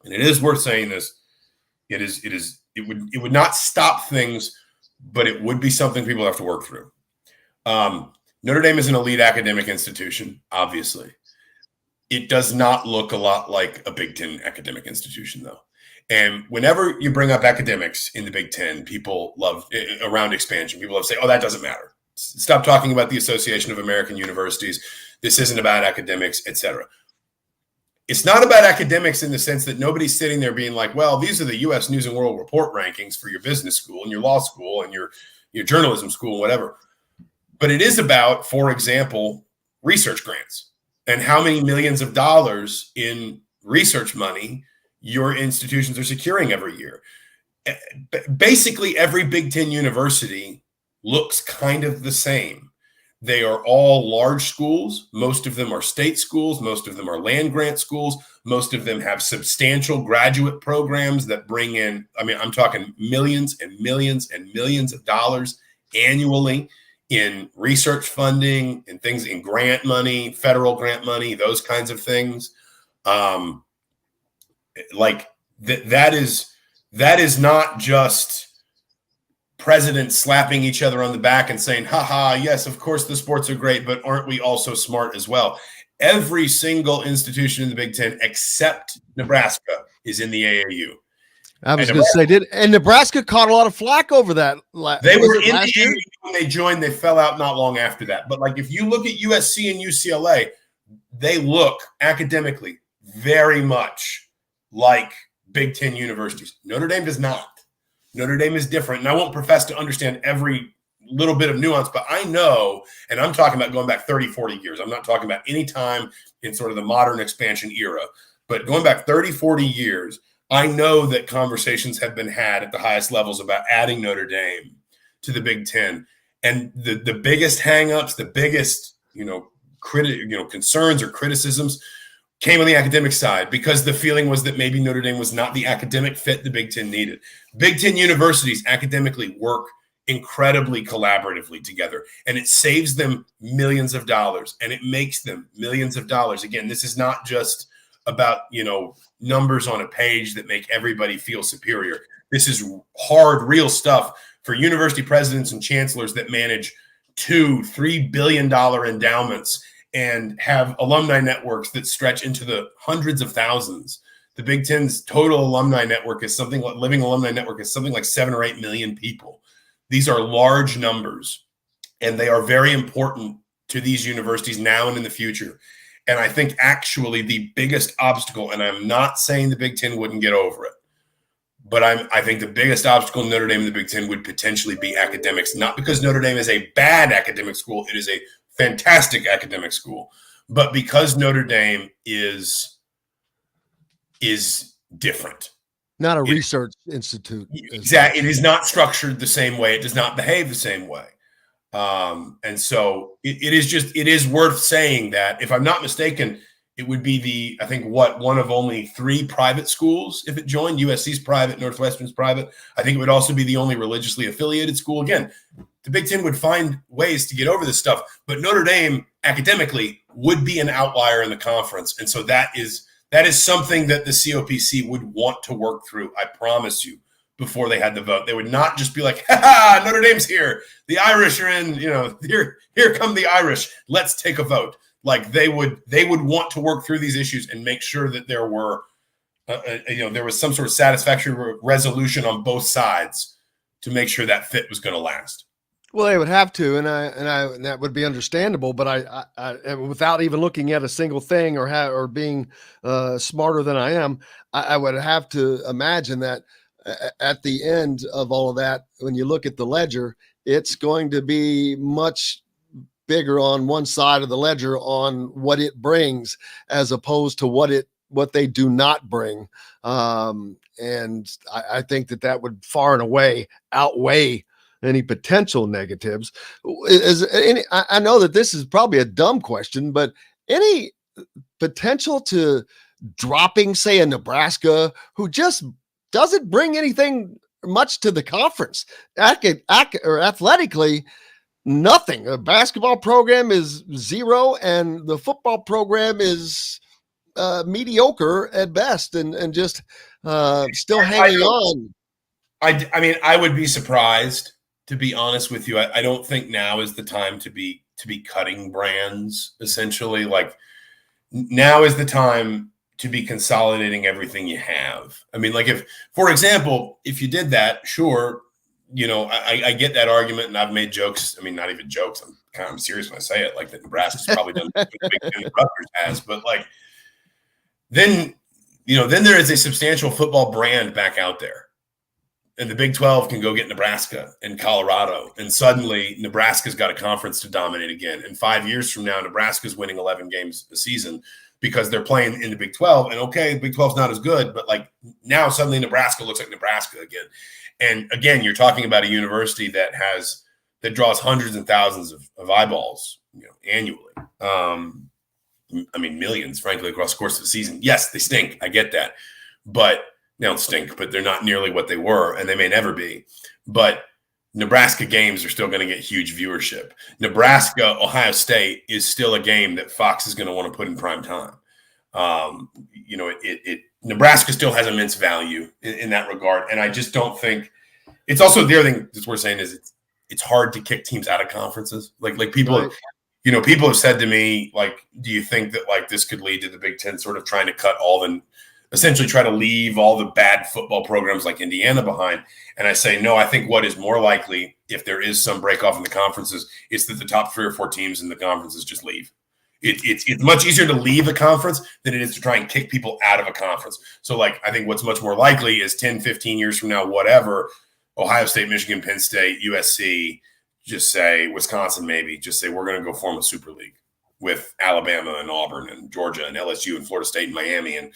and it is worth saying this, it would not stop things, but it would be something people have to work through. Notre Dame is an elite academic institution, obviously. It does not look a lot like a Big Ten academic institution, though. And whenever you bring up academics in the Big Ten, people love around expansion. People love to say, oh, that doesn't matter. Stop talking about the Association of American Universities. This isn't about academics, etc. It's not about academics in the sense that nobody's sitting there being like, well, these are the U.S. News and World Report rankings for your business school and your law school and your journalism school, whatever. But it is about, for example, research grants and how many millions of dollars in research money your institutions are securing every year. Basically, every Big Ten university looks kind of the same. They are all large schools. Most of them are state schools. Most of them are land grant schools. Most of them have substantial graduate programs that bring in, I'm talking millions and millions and millions of dollars annually in research funding and things, in grant money, federal grant money, those kinds of things. That is not just presidents slapping each other on the back and saying, haha, yes, of course the sports are great, but aren't we also smart as well? Every single institution in the Big Ten except Nebraska is in the AAU. I was going to say, Nebraska caught a lot of flack over that. They were in the AAU when they joined. They fell out not long after that. But if you look at USC and UCLA, they look academically very much like Big Ten universities. Notre Dame does not. Notre Dame is different, and I won't profess to understand every little bit of nuance, but I know, and I'm talking about going back 30, 40 years. I'm not talking about any time in sort of the modern expansion era, but going back 30, 40 years, I know that conversations have been had at the highest levels about adding Notre Dame to the Big Ten. And the biggest hangups, the biggest, concerns or criticisms came on the academic side, because the feeling was that maybe Notre Dame was not the academic fit the Big Ten needed. Big Ten universities academically work incredibly collaboratively together, and it saves them millions of dollars, and it makes them millions of dollars. Again, this is not just about, numbers on a page that make everybody feel superior. This is hard, real stuff for university presidents and chancellors that manage $2-3 billion endowments and have alumni networks that stretch into the hundreds of thousands. The Big Ten's total alumni network is living alumni network is something like 7 or 8 million people. These are large numbers, and they are very important to these universities now and in the future. And I think actually the biggest obstacle, and I'm not saying the Big Ten wouldn't get over it, but I think the biggest obstacle in Notre Dame and the Big Ten would potentially be academics, not because Notre Dame is a bad academic school. It is a fantastic academic school, but because Notre Dame is different. Not a research institute. Exactly. It is not structured the same way. It does not behave the same way. And so it is worth saying that, if I'm not mistaken, it would be one of only 3 private schools if it joined. USC's private, Northwestern's private. I think it would also be the only religiously affiliated school. Again, the Big Ten would find ways to get over this stuff, but Notre Dame academically would be an outlier in the conference. And so that is something that the COPC would want to work through, I promise you, before they had the vote. They would not just be like, ha, Notre Dame's here. The Irish are in, here come the Irish. Let's take a vote. Like they would want to work through these issues and make sure that there were, there was some sort of satisfactory resolution on both sides to make sure that fit was going to last. Well, they would have to, and that would be understandable. But I without even looking at a single thing or being smarter than I am, I would have to imagine that at the end of all of that, when you look at the ledger, it's going to be much bigger on one side of the ledger on what it brings, as opposed to what they do not bring. And I think that would far and away outweigh any potential negatives. I know that this is probably a dumb question, but any potential to dropping, say, a Nebraska who just doesn't bring anything much to the conference, or athletically, nothing. The basketball program is 0, and the football program is mediocre at best, and just still hanging on. I mean, I would be surprised, to be honest with you. I don't think now is the time to be cutting brands. Essentially, like, now is the time to be consolidating everything you have. I mean, like, if, for example, if you did that, sure, I get that argument, and I've made jokes. I mean, not even jokes. I'm serious when I say it. Like, that Nebraska's probably done what the Big Ten Rutgers has, but like, then there is a substantial football brand back out there. And the Big 12 can go get Nebraska and Colorado. And suddenly Nebraska's got a conference to dominate again. And 5 years from now, Nebraska's winning 11 games a season because they're playing in the Big 12. And okay, the Big 12's not as good, but like, now suddenly Nebraska looks like Nebraska again. And again, you're talking about a university that draws hundreds and thousands of eyeballs, annually. I mean, millions, frankly, across the course of the season. Yes, they stink. I get that. But they don't stink, but they're not nearly what they were, and they may never be. But Nebraska games are still going to get huge viewership. Nebraska, Ohio State is still a game that Fox is going to want to put in prime time. Nebraska still has immense value in that regard, and I just don't think – it's also the other thing that's worth saying is it's hard to kick teams out of conferences. Like people – right. People have said to me, like, do you think that, like, this could lead to the Big Ten sort of trying to cut essentially try to leave all the bad football programs like Indiana behind? And I say, no, I think what is more likely, if there is some break off in the conferences, is that the top 3 or 4 teams in the conferences just leave. It's much easier to leave a conference than it is to try and kick people out of a conference. So, like, I think what's much more likely is 10, 15 years from now, whatever, Ohio State, Michigan, Penn State, USC, just say Wisconsin, maybe just say, we're going to go form a super league with Alabama and Auburn and Georgia and LSU and Florida State and Miami, and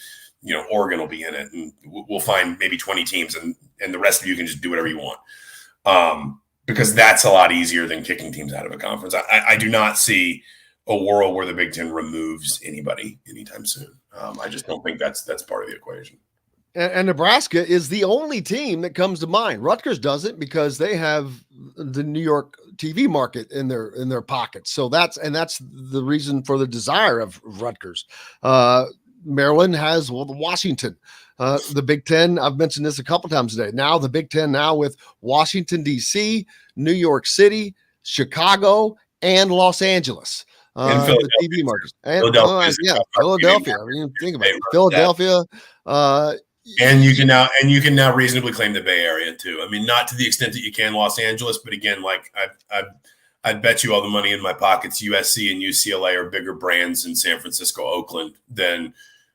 Oregon will be in it, and we'll find maybe 20 teams, and the rest of you can just do whatever you want, because that's a lot easier than kicking teams out of a conference. I do not see a world where the Big Ten removes anybody anytime soon. I just don't think that's part of the equation. And Nebraska is the only team that comes to mind. Rutgers doesn't, because they have the New York TV market in their pockets. So that's the reason for the desire of Rutgers. Maryland has Washington. The Big Ten, I've mentioned this a couple times today. Now the Big Ten now with Washington, D.C., New York City, Chicago, and Los Angeles. The TV markets. And Philadelphia. I mean, think about it. Philadelphia. And you can now reasonably claim the Bay Area too. I mean, not to the extent that you can Los Angeles, but again, like I'd bet you all the money in my pockets, USC and UCLA are bigger brands in San Francisco, Oakland than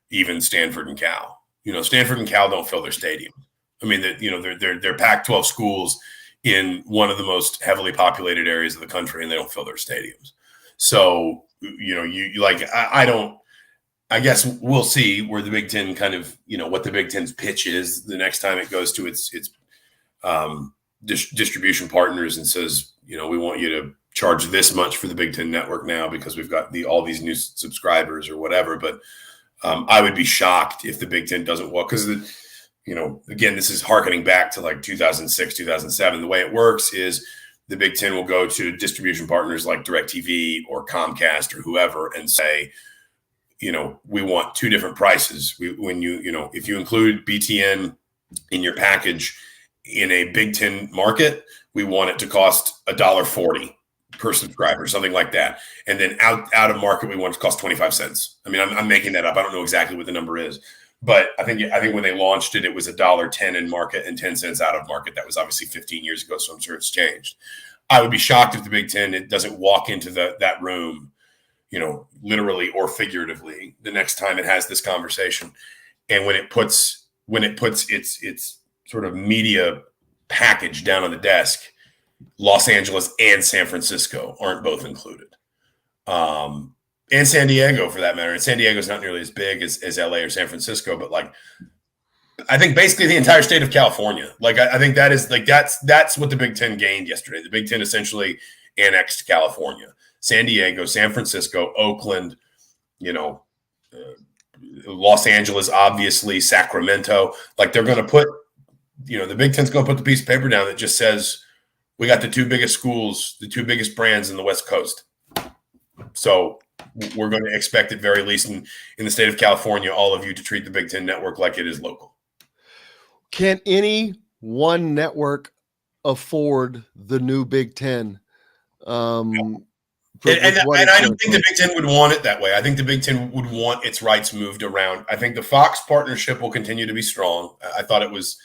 even Stanford and Cal. Stanford and Cal don't fill their stadium. I mean, they're Pac-12 schools in one of the most heavily populated areas of the country, and they don't fill their stadiums. So, I guess we'll see where the Big Ten kind of, what the Big Ten's pitch is the next time it goes to its distribution partners and says, we want you to charge this much for the Big Ten Network now because we've got all these new subscribers or whatever. But I would be shocked if the Big Ten doesn't walk, because again, this is hearkening back to like 2006, 2007. The way it works is the Big Ten will go to distribution partners like DirecTV or Comcast or whoever and say, we want two different prices. If you include BTN in your package in a Big Ten market, we want it to cost $1.40 per subscriber, something like that. And then out of market, we want it to cost 25 cents. I mean, I'm making that up. I don't know exactly what the number is, but I think when they launched it, it was $1.10 in market and 10 cents out of market. That was obviously 15 years ago, so I'm sure it's changed. I would be shocked if the Big Ten doesn't walk into that room, literally or figuratively, the next time it has this conversation. And when it puts its sort of media package down on the desk, Los Angeles and San Francisco aren't both included. And San Diego, for that matter. And San Diego is not nearly as big as LA or San Francisco, but I think basically the entire state of California. I think that's what the Big Ten gained yesterday. The Big Ten essentially annexed California, San Diego, San Francisco, Oakland, Los Angeles, obviously, Sacramento. They're going to put, the Big Ten's going to put the piece of paper down that just says, we got the two biggest schools, the two biggest brands in the West Coast. So we're going to expect, at very least in the state of California, all of you to treat the Big Ten Network like it is local. Can any one network afford the new Big Ten? And I don't think the Big Ten would want it that way. I think the Big Ten would want its rights moved around. I think the Fox partnership will continue to be strong. I thought it was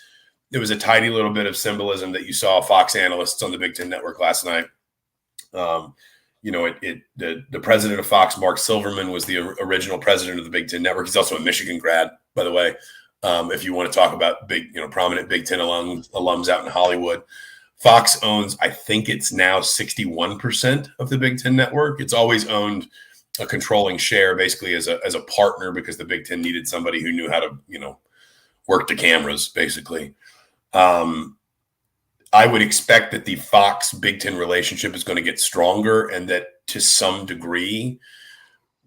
a tiny little bit of symbolism that you saw Fox analysts on the Big Ten Network last night. The president of Fox, Mark Silverman, was the original president of the Big Ten Network. He's also a Michigan grad, by the way. If you want to talk about prominent Big Ten alums out in Hollywood, Fox owns, I think it's now 61% of the Big Ten Network. It's always owned a controlling share, basically as a partner, because the Big Ten needed somebody who knew how to, work the cameras, basically. I would expect that the Fox Big Ten relationship is going to get stronger, and that to some degree,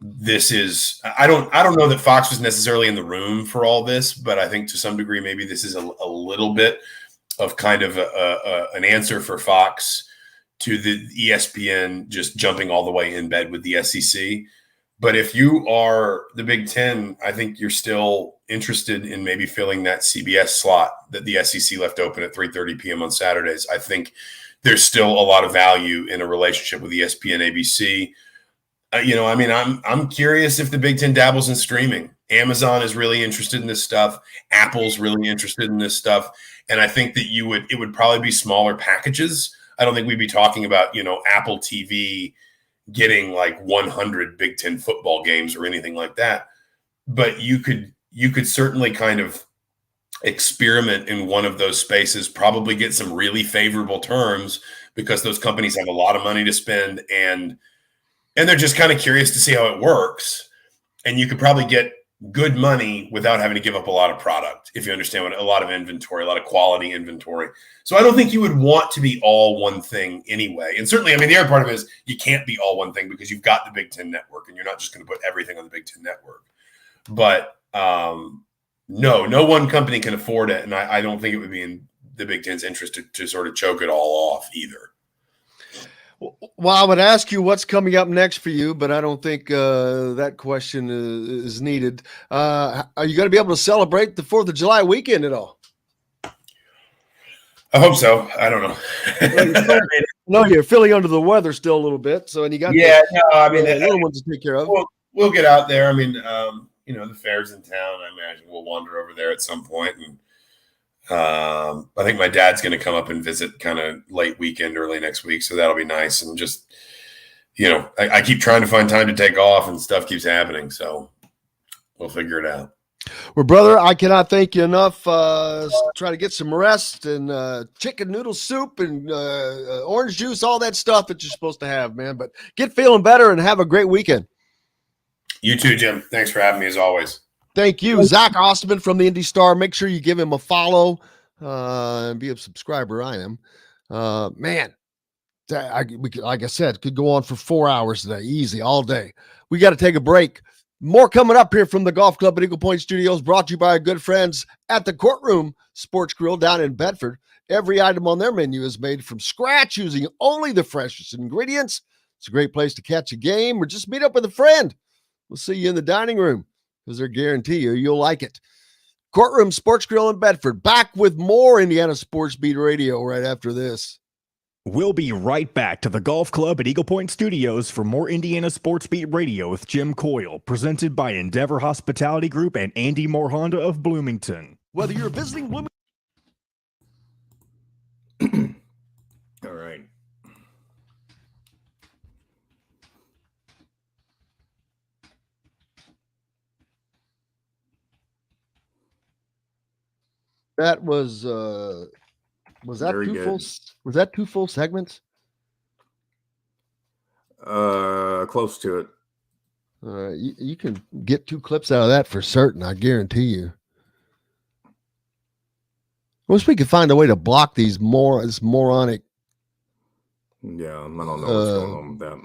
this is, I don't know that Fox was necessarily in the room for all this, but I think to some degree, maybe this is a little bit of kind of an answer for Fox to the ESPN just jumping all the way in bed with the SEC. But if you are the Big Ten, I think you're still interested in maybe filling that CBS slot that the SEC left open at 3:30 p.m. on Saturdays. I think there's still a lot of value in a relationship with ESPN, ABC. I'm curious if the Big Ten dabbles in streaming. Amazon is really interested in this stuff. Apple's really interested in this stuff. And I think that it would probably be smaller packages. I don't think we'd be talking about, Apple TV getting 100 Big Ten football games or anything like that. But you could certainly kind of experiment in one of those spaces, probably get some really favorable terms because those companies have a lot of money to spend and they're just kind of curious to see how it works. And you could probably get good money without having to give up a lot of product, if you understand a lot of inventory, a lot of quality inventory. So I don't think you would want to be all one thing anyway. And certainly, the other part of it is you can't be all one thing because you've got the Big Ten Network and you're not just going to put everything on the Big Ten Network. But no one company can afford it. And I don't think it would be in the Big Ten's interest to sort of choke it all off either. Well, I would ask you what's coming up next for you, but I don't think that question is needed. Are you going to be able to celebrate the 4th of July weekend at all? I hope so. I don't know. No, you're feeling under the weather still a little bit. So, and you got the little ones to take care of. We'll get out there. The fair's in town. I imagine we'll wander over there at some point. And I think my dad's going to come up and visit kind of late weekend, early next week. So that'll be nice. And just, I keep trying to find time to take off and stuff keeps happening. So we'll figure it out. Well, brother, I cannot thank you enough. Try to get some rest and chicken noodle soup and orange juice, all that stuff that you're supposed to have, man. But get feeling better and have a great weekend. You too, Jim. Thanks for having me as always. Thank you. Zach Osterman from the Indy Star. Make sure you give him a follow and be a subscriber. I am. Man, like I said, could go on for 4 hours today, easy, all day. We got to take a break. More coming up here from the Golf Club at Eagle Point Studios, brought to you by our good friends at the Courtroom Sports Grill down in Bedford. Every item on their menu is made from scratch using only the freshest ingredients. It's a great place to catch a game or just meet up with a friend. We'll see you in the dining room because they guarantee you'll like it. Courtroom Sports Grill in Bedford. Back with more Indiana Sports Beat Radio right after this. We'll be right back to the Golf Club at Eagle Point Studios for more Indiana Sports Beat Radio with Jim Coyle, presented by Endeavor Hospitality Group and Andy Moore Honda of Bloomington. Whether you're visiting Bloomington. All right. That was that Very two good. full? Was that 2 full segments? Close to it. You can get 2 clips out of that for certain. I guarantee you. I wish we could find a way to block these this moronic. Yeah, I don't know what's going on with that.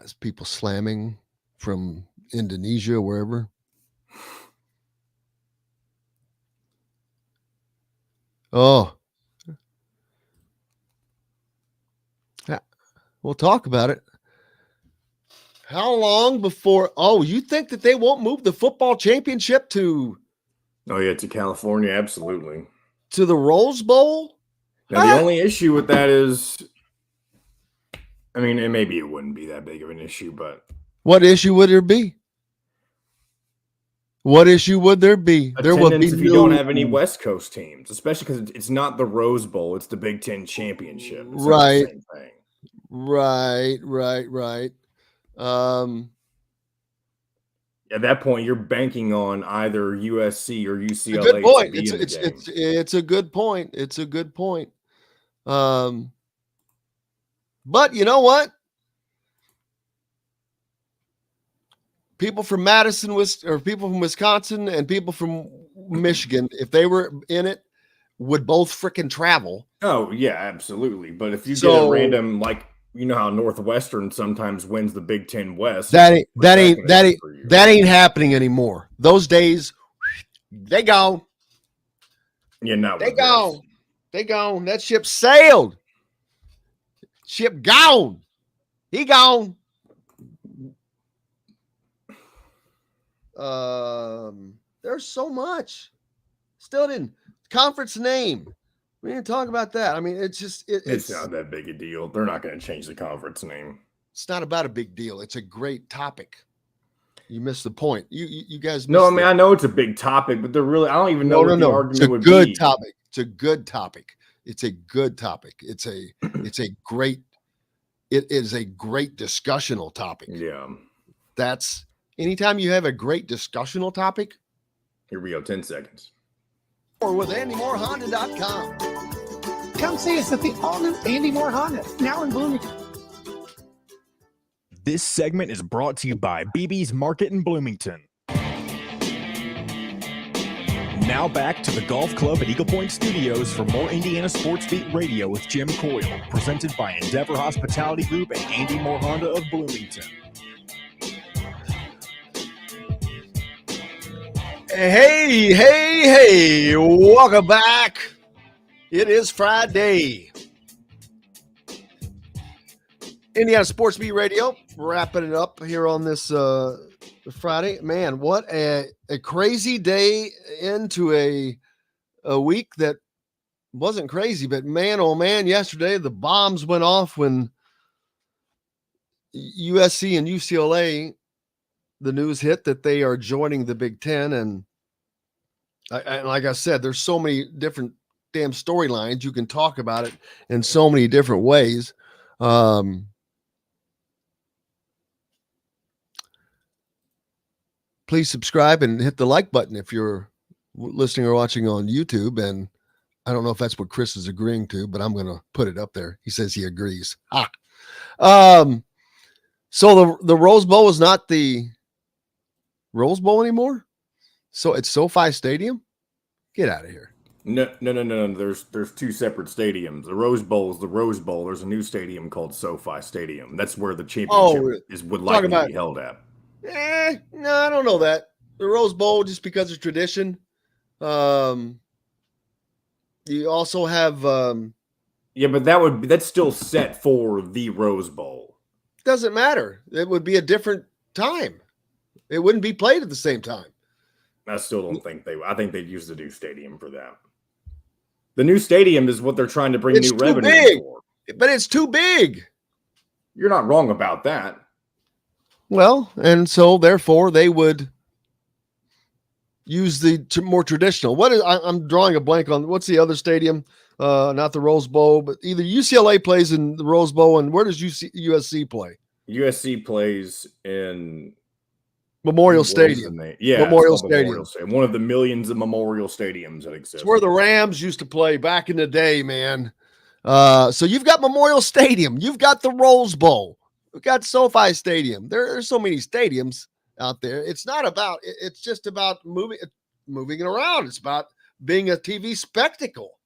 It's people slamming from Indonesia, wherever. Oh. Yeah, we'll talk about it. How long before? Oh, you think that they won't move the football championship to To California, absolutely. To the Rose Bowl? Now, the only issue with that is, I mean, and maybe it wouldn't be that big of an issue, but What issue would there be? What issue would there be? There would be if you don't have any West Coast teams, especially because it's not the Rose Bowl, it's the Big Ten Championship. It's not the same thing. Right. At that point, you're banking on either USC or UCLA. Good point. To be in the game. It's a good point. It's a good point. But you know what? People from Madison, or people from Wisconsin, and people from Michigan, if they were in it, would both freaking travel. Oh yeah, absolutely. But if you get a random, like, you know how Northwestern sometimes wins the Big Ten West, that ain't happening anymore. Those days, they gone. Yeah, no, they gone. They gone. That ship sailed. Ship gone. He gone. There's so much. Still didn't. Conference name. We didn't talk about that. I mean, it's just it's not that big a deal. They're not going to change the conference name. It's not about a big deal. It's a great topic. You missed the point. You guys. No, I mean, I know it's a big topic, but they're really. I don't even know what the argument it's a would good be. topic. It's a good topic. It's a good topic. It's a great. It is a great discussional topic. Yeah. That's anytime you have a great discussional topic. Here we go. 10 seconds. Or with AndyMooreHonda.com. Come see us at the all-new Andy Moore Honda, now in Bloomington. This segment is brought to you by BB's Market in Bloomington. Now back to the Golf Club at Eagle Point Studios for more Indiana Sports Beat Radio with Jim Coyle, presented by Endeavor Hospitality Group and Andy Moore Honda of Bloomington. Hey, welcome back. It is Friday. Indiana Sports Beat Radio, wrapping it up here on this Friday. Man, what a crazy day into a week that wasn't crazy, but man, oh man, yesterday the bombs went off when USC and UCLA, the news hit that they are joining the Big Ten. And like I said, there's so many different damn storylines. You can talk about it in so many different ways. Please subscribe and hit the like button if you're listening or watching on YouTube. And I don't know if that's what Chris is agreeing to, but I'm going to put it up there. He says he agrees. So the Rose Bowl is not the Rose Bowl anymore. So it's SoFi Stadium. Get out of here. No. There's two separate stadiums. The Rose Bowl is the Rose Bowl. There's a new stadium called SoFi Stadium. That's where the championship would likely be held at. No, I don't know that. The Rose Bowl, just because of tradition. You also have but that's still set for the Rose Bowl. Doesn't matter. It would be a different time. It wouldn't be played at the same time. I still don't think I think they'd use the new stadium for that. The new stadium is what they're trying to bring new revenue for. But it's too big. You're not wrong about that. Well, and so therefore they would use the more traditional. I'm drawing a blank on what's the other stadium? Not the Rose Bowl, but either UCLA plays in the Rose Bowl, and where does USC play? USC plays in Memorial Stadium. Memorial Stadium. One of the millions of memorial stadiums that exist. It's where the Rams used to play back in the day, man. So you've got Memorial Stadium. You've got the Rose Bowl. We've got SoFi Stadium. There's so many stadiums out there. It's just about moving it around. It's about being a TV spectacle.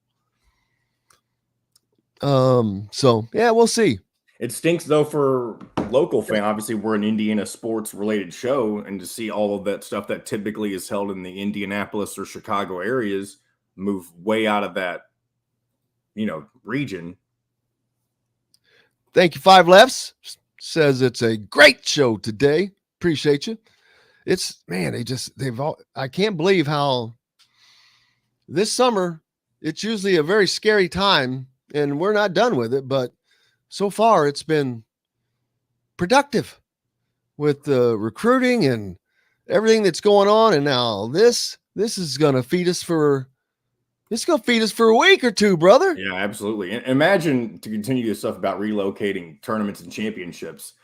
So yeah, we'll see. It stinks though for local fan. Obviously, we're an Indiana sports related show, and to see all of that stuff that typically is held in the Indianapolis or Chicago areas move way out of that, region. Thank you, Five Lefts. Says it's a great show today. Appreciate you. I can't believe how this summer, it's usually a very scary time, and we're not done with it, but so far it's been productive with the recruiting and everything that's going on. And now this is going to feed us for a week or two, brother. Yeah, absolutely. And imagine, to continue this stuff about relocating tournaments and championships,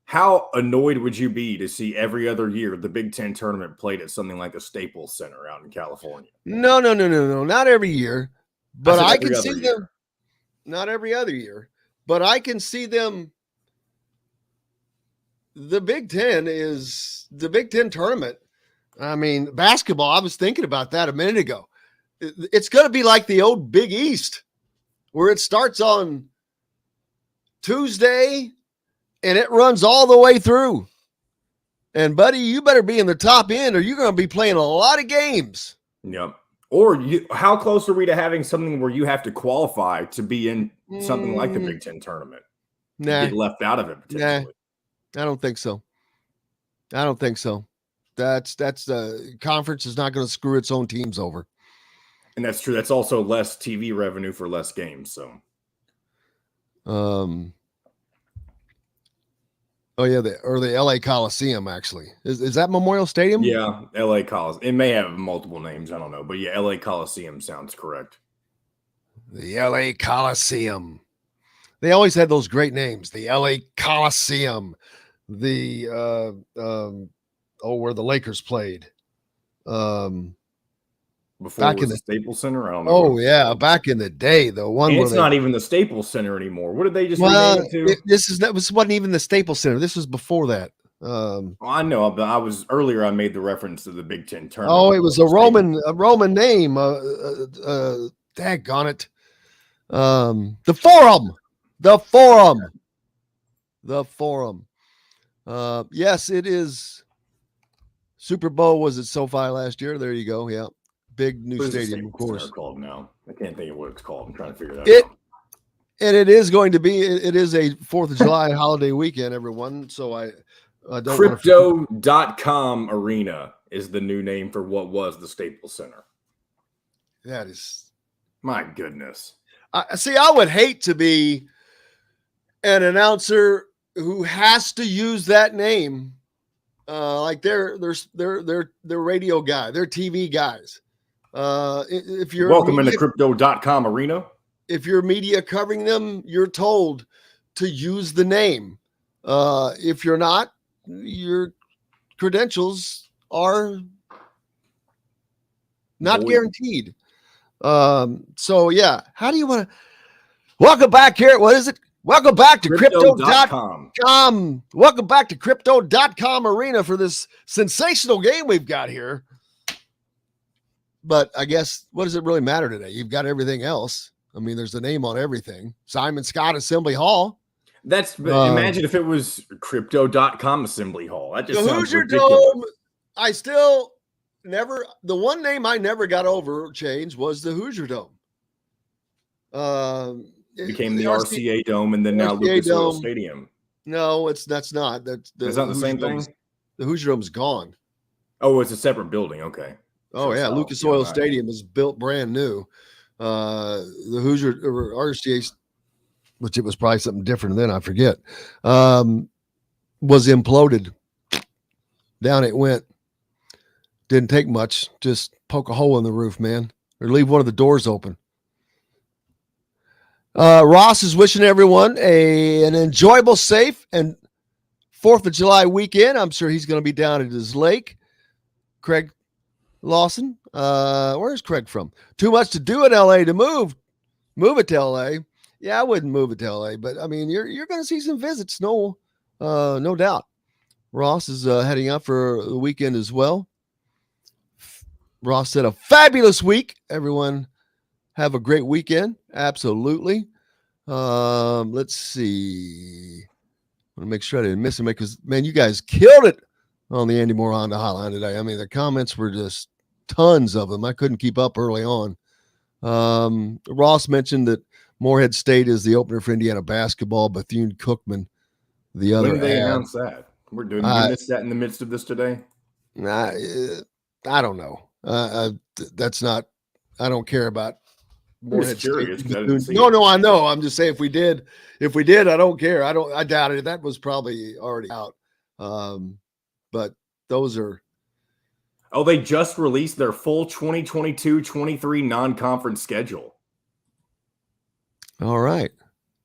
how annoyed would you be to see every other year the Big Ten tournament played at something like the Staples Center out in California? No, not every year, but I can see them. Not every other year, but I can see them. The Big Ten tournament. I mean, basketball, I was thinking about that a minute ago. It's going to be like the old Big East, where it starts on Tuesday and it runs all the way through. And, buddy, you better be in the top end or you're going to be playing a lot of games. Yep. Or how close are we to having something where you have to qualify to be in something like the Big Ten tournament? Nah. Get left out of it, potentially. Nah, I don't think so. That's the conference is not going to screw its own teams over. And that's true. That's also less TV revenue for less games. So, the LA Coliseum actually is that Memorial Stadium? Yeah, LA Coliseum. It may have multiple names. I don't know, but yeah, LA Coliseum sounds correct. The LA Coliseum. They always had those great names. The LA Coliseum. The where the Lakers played. Before back it was the Staples Center? I don't know. Oh, yeah. Back in the day, the one it's not even the Staples Center anymore. What did they just rename it to? This wasn't even the Staples Center. This was before that. I know, but I made the reference to the Big Ten tournament. Oh, it was a Roman name. Daggone it. The Forum. Yes, it is. Super Bowl was at SoFi last year. There you go. Yeah. Big new stadium, of course. Called now. I can't think of what it's called. I'm trying to figure that out. And it is going to be. It is a 4th of July holiday weekend, everyone. So I don't. Crypto.com Arena is the new name for what was the Staples Center. That is, my goodness. I would hate to be an announcer who has to use that name, like they're radio guy, they're TV guys. If you're welcome into Crypto.com Arena. If you're media covering them, you're told to use the name. If you're not, your credentials are not guaranteed. So yeah, how do you want to welcome back here? What is it? Welcome back to Crypto.com. Welcome back to Crypto.com Arena for this sensational game we've got here. but I guess what does it really matter today? You've got everything else. I mean, there's the name on everything. Simon Scott Assembly Hall. Imagine if it was crypto.com Assembly Hall. That just the sounds Hoosier ridiculous. Dome. I still never, the one name I never got over change was the Hoosier Dome. It became the RCA Dome and then now Lucas Oil Stadium. No, that's not. It's not the same thing. The Hoosier Dome's gone. Oh, it's a separate building. Okay. Oh, yeah. Lucas Oil Stadium is built brand new. The Hoosier or RCA, which it was probably something different then, I forget, was imploded. Down it went. Didn't take much. Just poke a hole in the roof, man, or leave one of the doors open. Ross is wishing everyone an enjoyable, safe, and 4th of July weekend. I'm sure he's going to be down at his lake. Craig Lawson, where's Craig from? Too much to do in LA to move it to LA. Yeah, I wouldn't move it to LA, but I mean, you're going to see some visits, no doubt. Ross is heading out for the weekend as well. Ross said a fabulous week. Everyone have a great weekend. Absolutely. Let's see. I want to make sure I didn't miss him because, man, you guys killed it on the Andy Moore Honda hotline today. I mean, the comments were just tons of them. I couldn't keep up early on. Ross mentioned that Morehead State is the opener for Indiana basketball. Bethune-Cookman, the other. When did they announce that? We're doing miss that in the midst of this today? I don't know. That's not. I don't care about Morehead State. No, I know. I'm just saying if we did, I don't care. I doubt it. That was probably already out. But those are. Oh, they just released their full 2022-23 non-conference schedule. All right.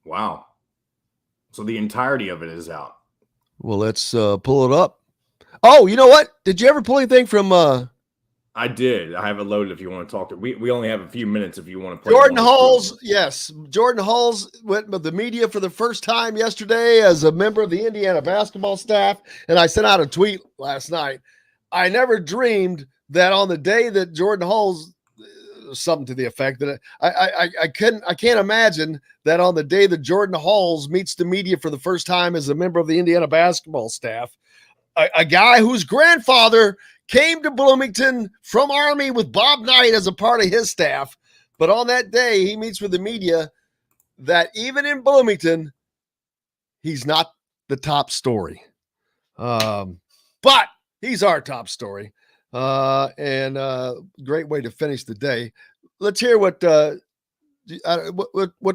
Wow. So the entirety of it is out. Well, let's pull it up. Oh, you know what? Did you ever pull anything from I did. I have it loaded if you want to talk to. We only have a few minutes if you want to play. Jordan Hulls, yes. Jordan Hulls went with the media for the first time yesterday as a member of the Indiana basketball staff. And I sent out a tweet last night. I never dreamed that on the day that Jordan Hulls, something to the effect that I can't imagine that on the day that Jordan Hulls meets the media for the first time as a member of the Indiana basketball staff, a guy whose grandfather came to Bloomington from Army with Bob Knight as a part of his staff. But on that day, he meets with the media that even in Bloomington, he's not the top story. But he's our top story. And great way to finish the day. Let's hear what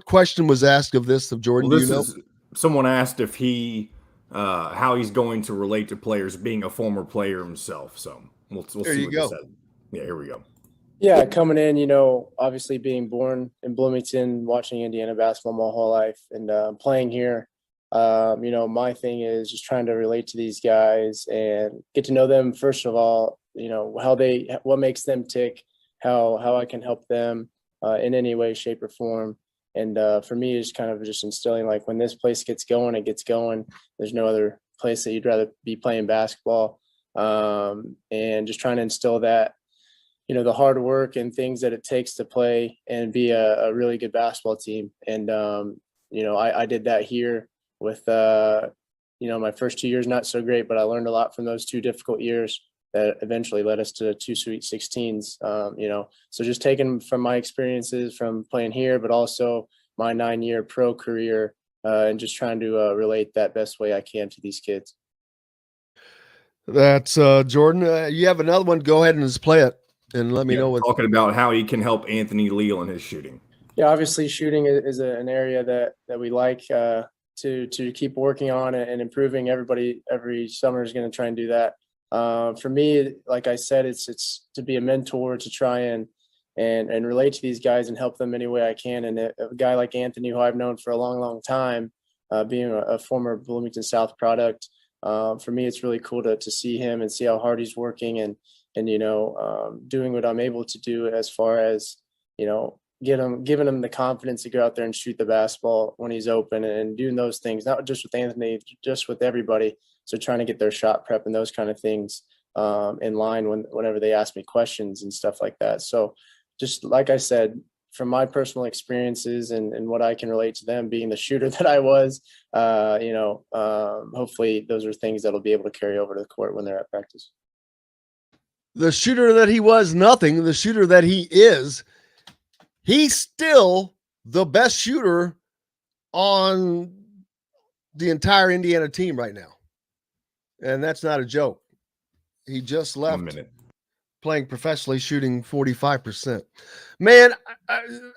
question was asked of Jordan. Well, do you know? Someone asked if how he's going to relate to players being a former player himself. So we'll see what he said. Yeah, here we go. Yeah, coming in, obviously being born in Bloomington, watching Indiana basketball my whole life and playing here. My thing is just trying to relate to these guys and get to know them. First of all, what makes them tick, how I can help them in any way, shape or form. And for me, it's kind of just instilling, like, when this place gets going, it gets going. There's no other place that you'd rather be playing basketball. And just trying to instill that, the hard work and things that it takes to play and be a really good basketball team. And, I did that here with, my first 2 years, not so great, but I learned a lot from those 2 difficult years that eventually led us to 2 Sweet 16s. So just taking from my experiences from playing here, but also my 9-year pro career, and just trying to relate that best way I can to these kids. That's Jordan. You have another one. Go ahead and just play it and let me know what. Talking about how he can help Anthony Leal in his shooting. Yeah, obviously shooting is an area that we like to keep working on and improving. Everybody every summer is going to try and do that. For me, like I said, it's to be a mentor, to try and relate to these guys and help them any way I can. And a guy like Anthony, who I've known for a long, long time, being a former Bloomington South product, for me, it's really cool to see him and see how hard he's working and doing what I'm able to do as far as, giving him the confidence to go out there and shoot the basketball when he's open and doing those things, not just with Anthony, just with everybody. So trying to get their shot prep and those kind of things in line whenever they ask me questions and stuff like that. So just like I said, from my personal experiences and what I can relate to them being the shooter that I was, hopefully those are things that'll be able to carry over to the court when they're at practice. The shooter that he was, nothing. The shooter that he is, he's still the best shooter on the entire Indiana team right now. And that's not a joke. He just left playing professionally, shooting 45%. Man,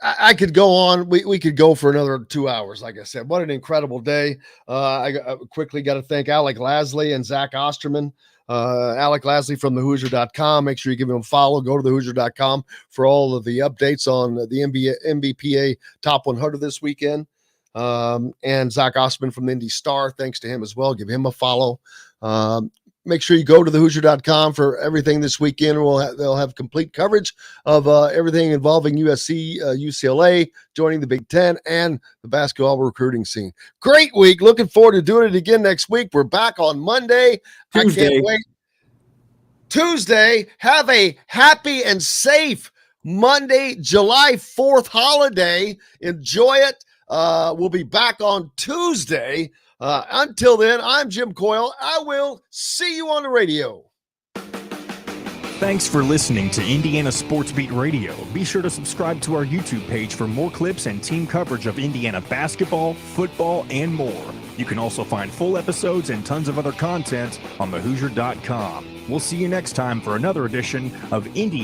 I could go on. We could go for another 2 hours. Like I said, what an incredible day. I quickly got to thank Alec Lasley and Zach Osterman. Alec Lasley from thehoosier.com. Make sure you give him a follow. Go to thehoosier.com for all of the updates on the NBPA Top 100 this weekend. And Zach Osterman from the Indy Star. Thanks to him as well. Give him a follow. Make sure you go to thehoosier.com for everything this weekend. They'll have complete coverage of everything involving USC, UCLA, joining the Big Ten, and the basketball recruiting scene. Great week. Looking forward to doing it again next week. We're back on Monday. Tuesday. I can't wait. Tuesday. Have a happy and safe Monday, July 4th holiday. Enjoy it. We'll be back on Tuesday. Until then, I'm Jim Coyle. I will see you on the radio. Thanks for listening to Indiana Sports Beat Radio. Be sure to subscribe to our YouTube page for more clips and team coverage of Indiana basketball, football, and more. You can also find full episodes and tons of other content on thehoosier.com. We'll see you next time for another edition of Indiana